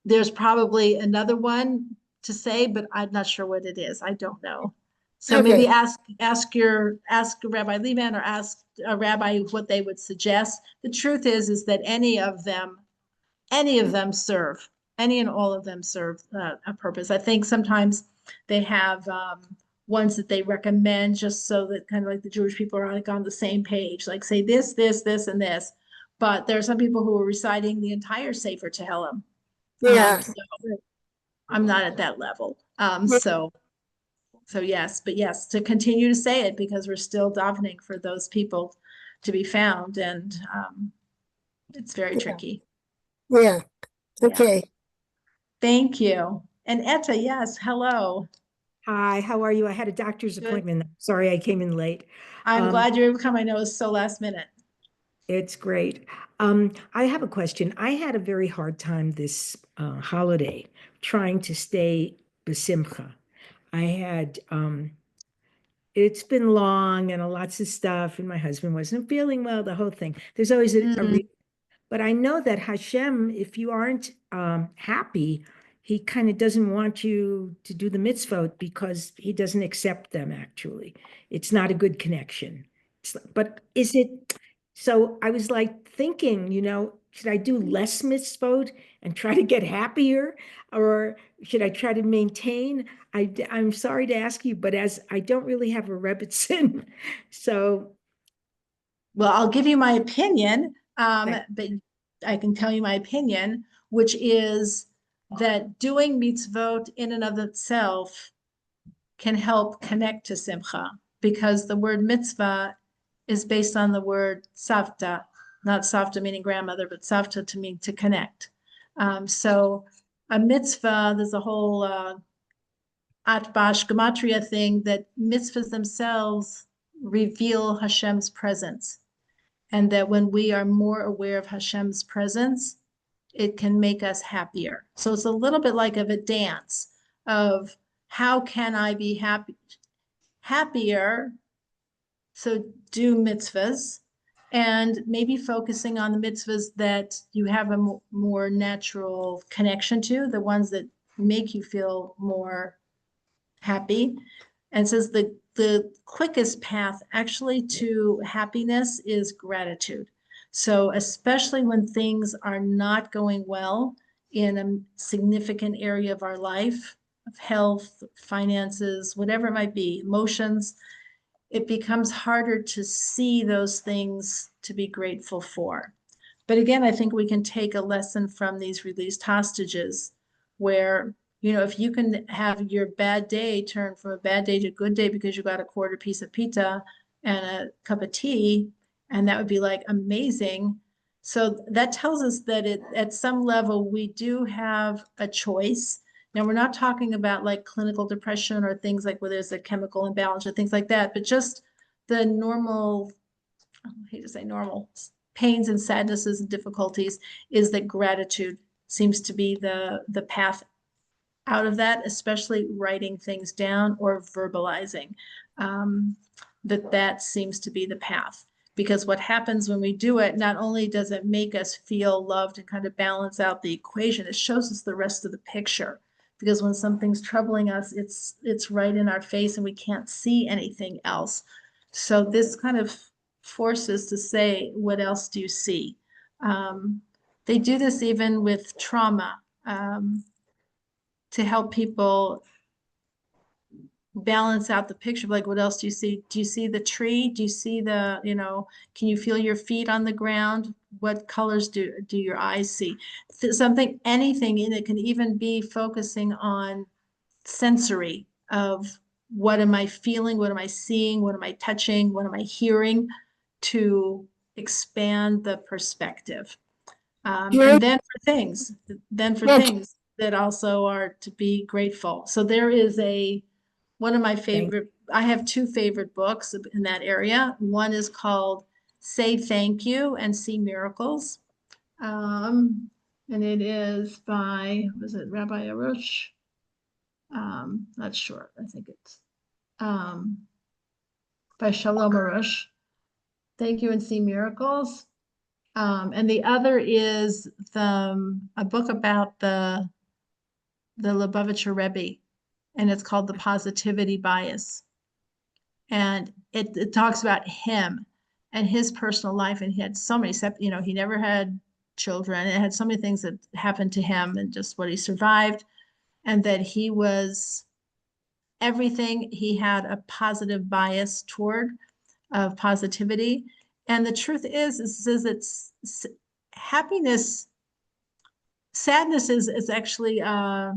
there's probably another one to say, but I'm not sure what it is. I don't know. So maybe ask Rabbi Levan or ask a rabbi what they would suggest. The truth is that any of them serve, any and all of them serve a purpose. I think sometimes they have ones that they recommend, just so that kind of like the Jewish people are like on the same page, like say this, this, this, and this. But there are some people who are reciting the entire Sefer Tehillim. Yeah. So I'm not at that level. So yes, but yes, to continue to say it, because we're still davening for those people to be found, and it's very tricky. Yeah. Yeah. Okay. Thank you. And Etta, yes, hello. Hi, how are you? I had a doctor's Good. appointment. Sorry, I came in late. I'm glad you're able to come. I know it's so last minute. It's great. I have a question. I had a very hard time this holiday trying to stay besimcha. I had, it's been long and lots of stuff, and my husband wasn't feeling well, the whole thing. There's always a reason. But I know that Hashem, if you aren't happy, he kind of doesn't want you to do the mitzvot because he doesn't accept them, actually. It's not a good connection. But is it, so I was like thinking, should I do less mitzvot and try to get happier? Or should I try to maintain? I'm sorry to ask you, but as I don't really have a rebbitzin, so. Well, I'll give you my opinion, but I can tell you my opinion, which is that doing mitzvot in and of itself can help connect to simcha, because the word mitzvah is based on the word savta, not savta meaning grandmother, but savta to mean to connect. So a mitzvah, there's a whole atbash gematria thing that mitzvahs themselves reveal Hashem's presence. And that when we are more aware of Hashem's presence, it can make us happier. So it's a little bit like of a dance of how can I be happier? So do mitzvahs, and maybe focusing on the mitzvahs that you have a more natural connection to, the ones that make you feel more happy. And says the quickest path actually to happiness is gratitude. So especially when things are not going well in a significant area of our life, of health, finances, whatever it might be, emotions, it becomes harder to see those things to be grateful for. But again, I think we can take a lesson from these released hostages where, if you can have your bad day turn from a bad day to a good day because you got a quarter piece of pita and a cup of tea, and that would be like amazing. So that tells us that at some level, we do have a choice. Now, we're not talking about like clinical depression or things like where there's a chemical imbalance or things like that, but just the normal, I hate to say normal, pains and sadnesses and difficulties, is that gratitude seems to be the path out of that, especially writing things down or verbalizing, that seems to be the path. Because what happens when we do it, not only does it make us feel loved and kind of balance out the equation, it shows us the rest of the picture. Because when something's troubling us, it's right in our face and we can't see anything else. So this kind of forces to say, what else do you see? They do this even with trauma, to help people balance out the picture. Like, what else do you see? Do you see the tree? Do you see the, can you feel your feet on the ground? What colors do your eyes see? Something, anything, and it can even be focusing on sensory of what am I feeling? What am I seeing? What am I touching? What am I hearing? To expand the perspective. And then for things that also are to be grateful. So there is one of my favorite, I have two favorite books in that area. One is called Say Thank You and See Miracles. And it is by, was it Rabbi Arush? Not sure. I think it's by Shalom Arush. Thank You and See Miracles. And the other is a book about the Lubavitcher Rebbe, and it's called The Positivity Bias. And it talks about him and his personal life. And he had so many, he never had children. It had so many things that happened to him and just what he survived. And that he was everything he had a positive bias toward, of positivity. And the truth is it's happiness, sadness is actually a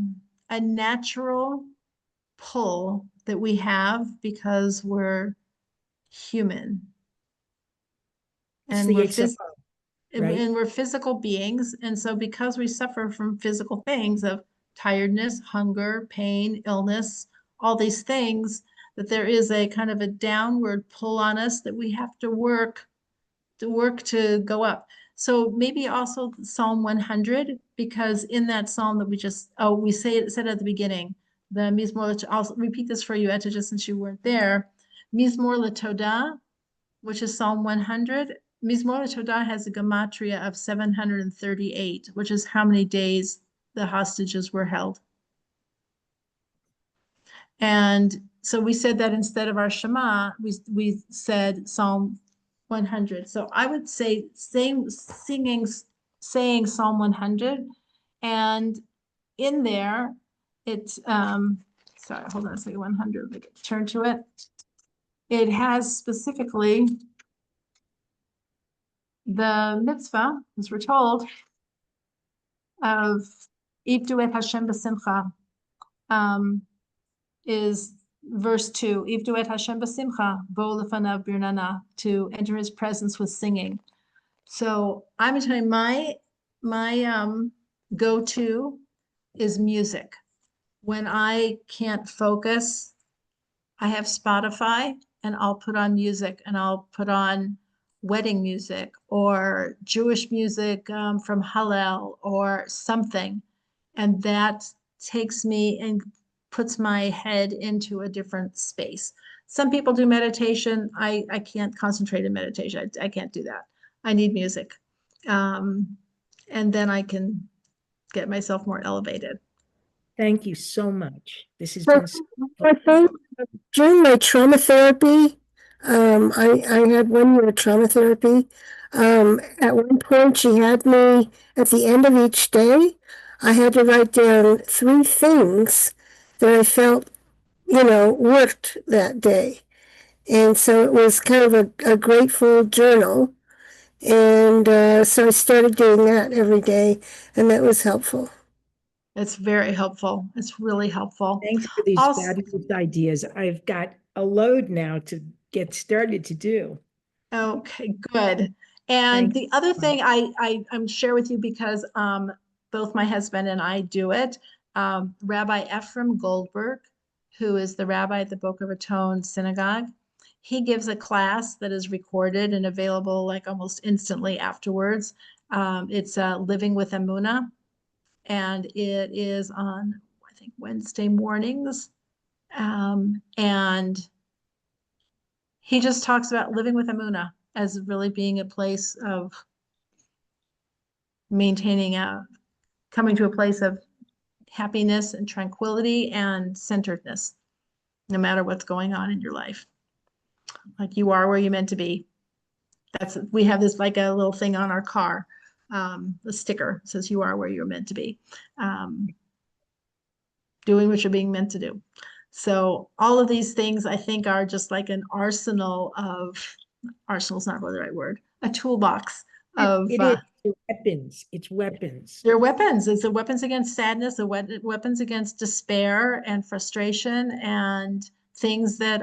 natural pull that we have because we're human. It's And the we're HFO, right? and we're physical beings. And so because we suffer from physical things of tiredness, hunger, pain, illness, all these things, that there is a kind of a downward pull on us that we have to work to go up. So maybe also Psalm 100, because in that psalm that we just, we said at the beginning, the Mizmor, I'll repeat this for you, Etta, just since you weren't there. Mizmor LaTodah, which is Psalm 100. Mizmor LaTodah has a gematria of 738, which is how many days the hostages were held. And so we said that instead of our Shema, we said Psalm 100. So I would say saying Psalm 100, and in there it's sorry, hold on a second. 100, let me turn to it. It has specifically the mitzvah, as we're told, of Ivdu et Hashem b'simcha, is verse 2, Ivdu et Hashem b'simcha, bo lefanav birnana, to enter his presence with singing. So I'm gonna tell you, my go-to is music. When I can't focus, I have Spotify and I'll put on music, and I'll put on wedding music or Jewish music from Hallel or something. And that takes me and puts my head into a different space. Some people do meditation. I can't concentrate in meditation. I can't do that. I need music. And then I can get myself more elevated. Thank you so much. This has So, been so I think during my trauma therapy, I had 1 year of trauma therapy. At one point, she had me at the end of each day, I had to write down 3 things that I felt, worked that day. And so it was kind of a grateful journal. And so I started doing that every day, and that was helpful. It's very helpful. It's really helpful. Thanks for these Also, fabulous ideas. I've got a load now to get started to do. okay, good. And Thank the other thing I'm share with you, because both my husband and I do it. Rabbi Ephraim Goldberg, who is the rabbi at the Boca Raton Synagogue, he gives a class that is recorded and available like almost instantly afterwards. It's Living with Emunah, and it is on, I think, Wednesday mornings. And he just talks about living with Emunah as really being a place of coming to a place of happiness and tranquility and centeredness, no matter what's going on in your life. Like, you are where you're meant to be. We have this like a little thing on our car, a sticker says you are where you're meant to be, doing what you're being meant to do. So all of these things, I think, are just like an arsenal's not really the right word, a toolbox of it is weapons. It's weapons. They're weapons. It's a weapons against sadness, weapons against despair and frustration and things that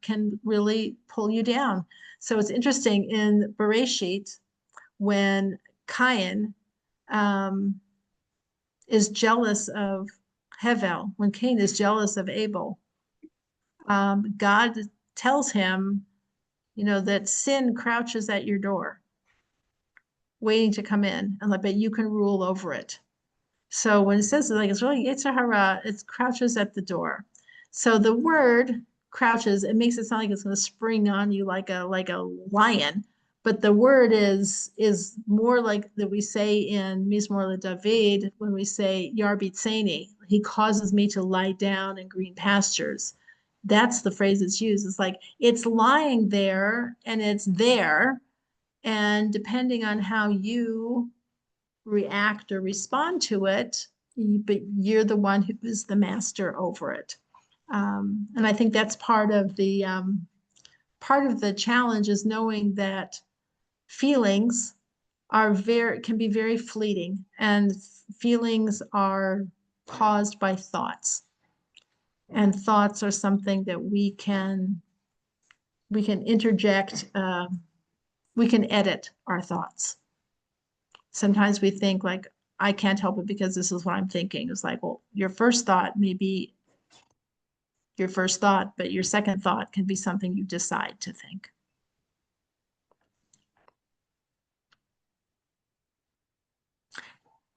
can really pull you down. So it's interesting in Bereshit, when Cain is jealous of Hevel, when Cain is jealous of Abel, God tells him, that sin crouches at your door, waiting to come in, and but you can rule over it. So when it says it's really Yetzer Hara, it crouches at the door. So the word crouches, it makes it sound like it's going to spring on you like a lion. But the word is more like that we say in Mizmor LeDavid when we say Yarbitzeni, he causes me to lie down in green pastures. That's the phrase it's used. It's like it's lying there and it's there. And depending on how you react or respond to it, but you're the one who is the master over it. And I think that's part of the challenge is knowing that feelings can be very fleeting, and feelings are caused by thoughts. And thoughts are something that we can interject, we can edit our thoughts. Sometimes we think like, I can't help it because this is what I'm thinking. It's like, well, your first thought may be your first thought, but your second thought can be something you decide to think.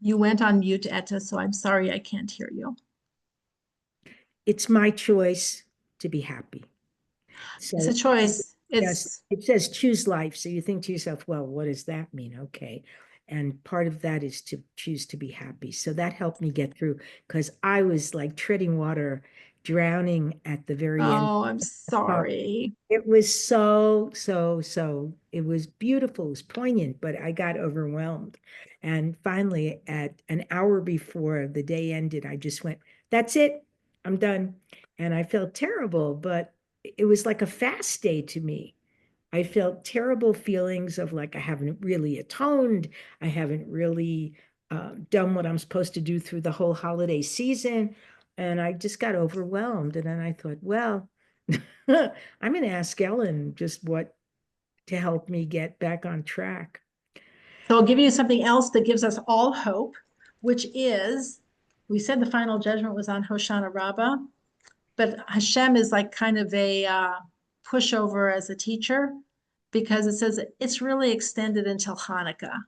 You went on mute, Etta, so I'm sorry I can't hear you. It's my choice to be happy. So it's a choice. Yes, it says choose life. So you think to yourself, well, what does that mean? Okay. And part of that is to choose to be happy. So that helped me get through, because I was like treading water, drowning at the very end. Oh, I'm sorry. It was so, it was beautiful, it was poignant, but I got overwhelmed. And finally, at an hour before the day ended, I just went, that's it, I'm done. And I felt terrible, but it was like a fast day to me. I felt terrible feelings of like, I haven't really atoned. I haven't really done what I'm supposed to do through the whole holiday season. And I just got overwhelmed. And then I thought, well, I'm going to ask Ellen just what to help me get back on track. So I'll give you something else that gives us all hope, which is, we said the final judgment was on Hoshana Rabbah, but Hashem is like kind of a pushover as a teacher, because it says it's really extended until Hanukkah.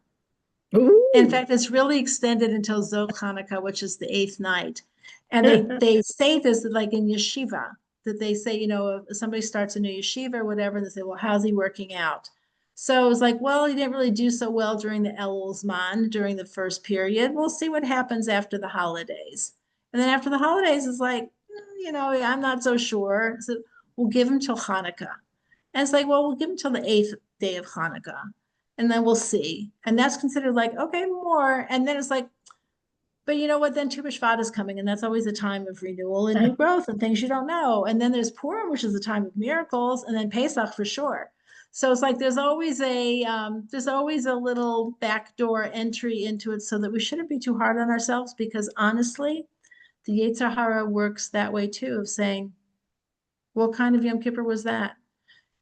Ooh. In fact, it's really extended until Zot Hanukkah, which is the 8th night. And they say this like in yeshiva, that they say, you know, if somebody starts a new yeshiva or whatever, and they say, well, how's he working out? So it was like, well, he didn't really do so well during the Elul Zman, during the first period. We'll see what happens after the holidays. And then after the holidays, it's like, you know, I'm not so sure. So we'll give him till Hanukkah. And it's like, well, we'll give him till the 8th day of Hanukkah, and then we'll see. And that's considered like, okay, more. And then it's like, but you know what? Then Tu B'Shvat is coming, and that's always a time of renewal and new growth and things you don't know. And then there's Purim, which is a time of miracles, and then Pesach for sure. So it's like there's always a little backdoor entry into it, so that we shouldn't be too hard on ourselves, because honestly, the Yetzer Hara works that way too, of saying, what kind of Yom Kippur was that?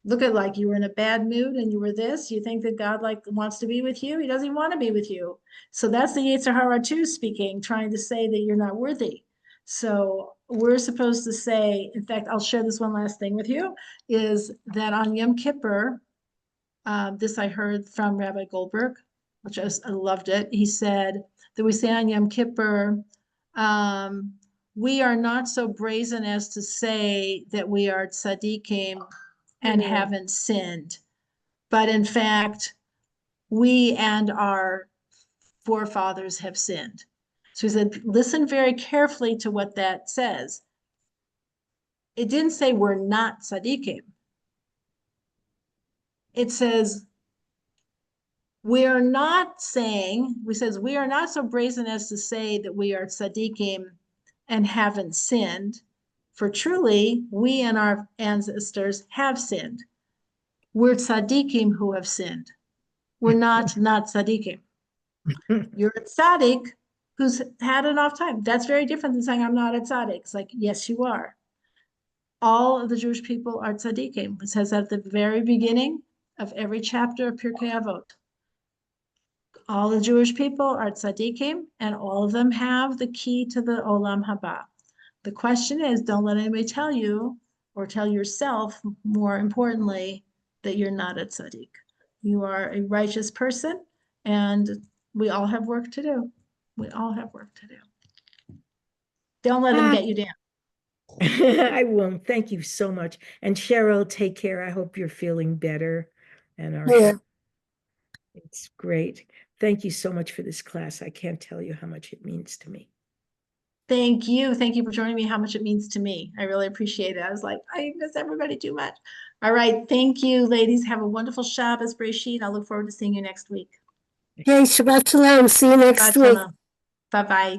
Look at, like, you were in a bad mood and you were this, you think that God like wants to be with you. He doesn't want to be with you. So that's the Yetzer Hara too speaking, trying to say that you're not worthy. So we're supposed to say, in fact, I'll share this one last thing with you, is that on Yom Kippur, this I heard from Rabbi Goldberg, which I loved it. He said that we say on Yom Kippur, we are not so brazen as to say that we are tzaddikim and haven't sinned. But in fact, we and our forefathers have sinned. So he said, listen very carefully to what that says. It didn't say we're not tzaddikim. It says, we are not so brazen as to say that we are tzaddikim and haven't sinned. For truly, we and our ancestors have sinned. We're tzaddikim who have sinned. We're not tzaddikim. You're a tzaddik who's had an off time. That's very different than saying I'm not a tzaddik. It's like, yes, you are. All of the Jewish people are tzaddikim. It says at the very beginning of every chapter of Pirkei Avot. All the Jewish people are tzaddikim, and all of them have the key to the Olam Haba. The question is, don't let anybody tell you, or tell yourself, more importantly, that you're not a tzaddik. You are a righteous person, and we all have work to do. We all have work to do. Don't let them get you down. I won't. Thank you so much. And Cheryl, take care. I hope you're feeling better. And it's great. Thank you so much for this class. I can't tell you how much it means to me. Thank you. Thank you for joining me, how much it means to me. I really appreciate it. I was like, I miss everybody too much. All right. Thank you, ladies. Have a wonderful Shabbos, Breshit. I look forward to seeing you next week. Hey, Shabbat Shalom. See you next week. Bye-bye.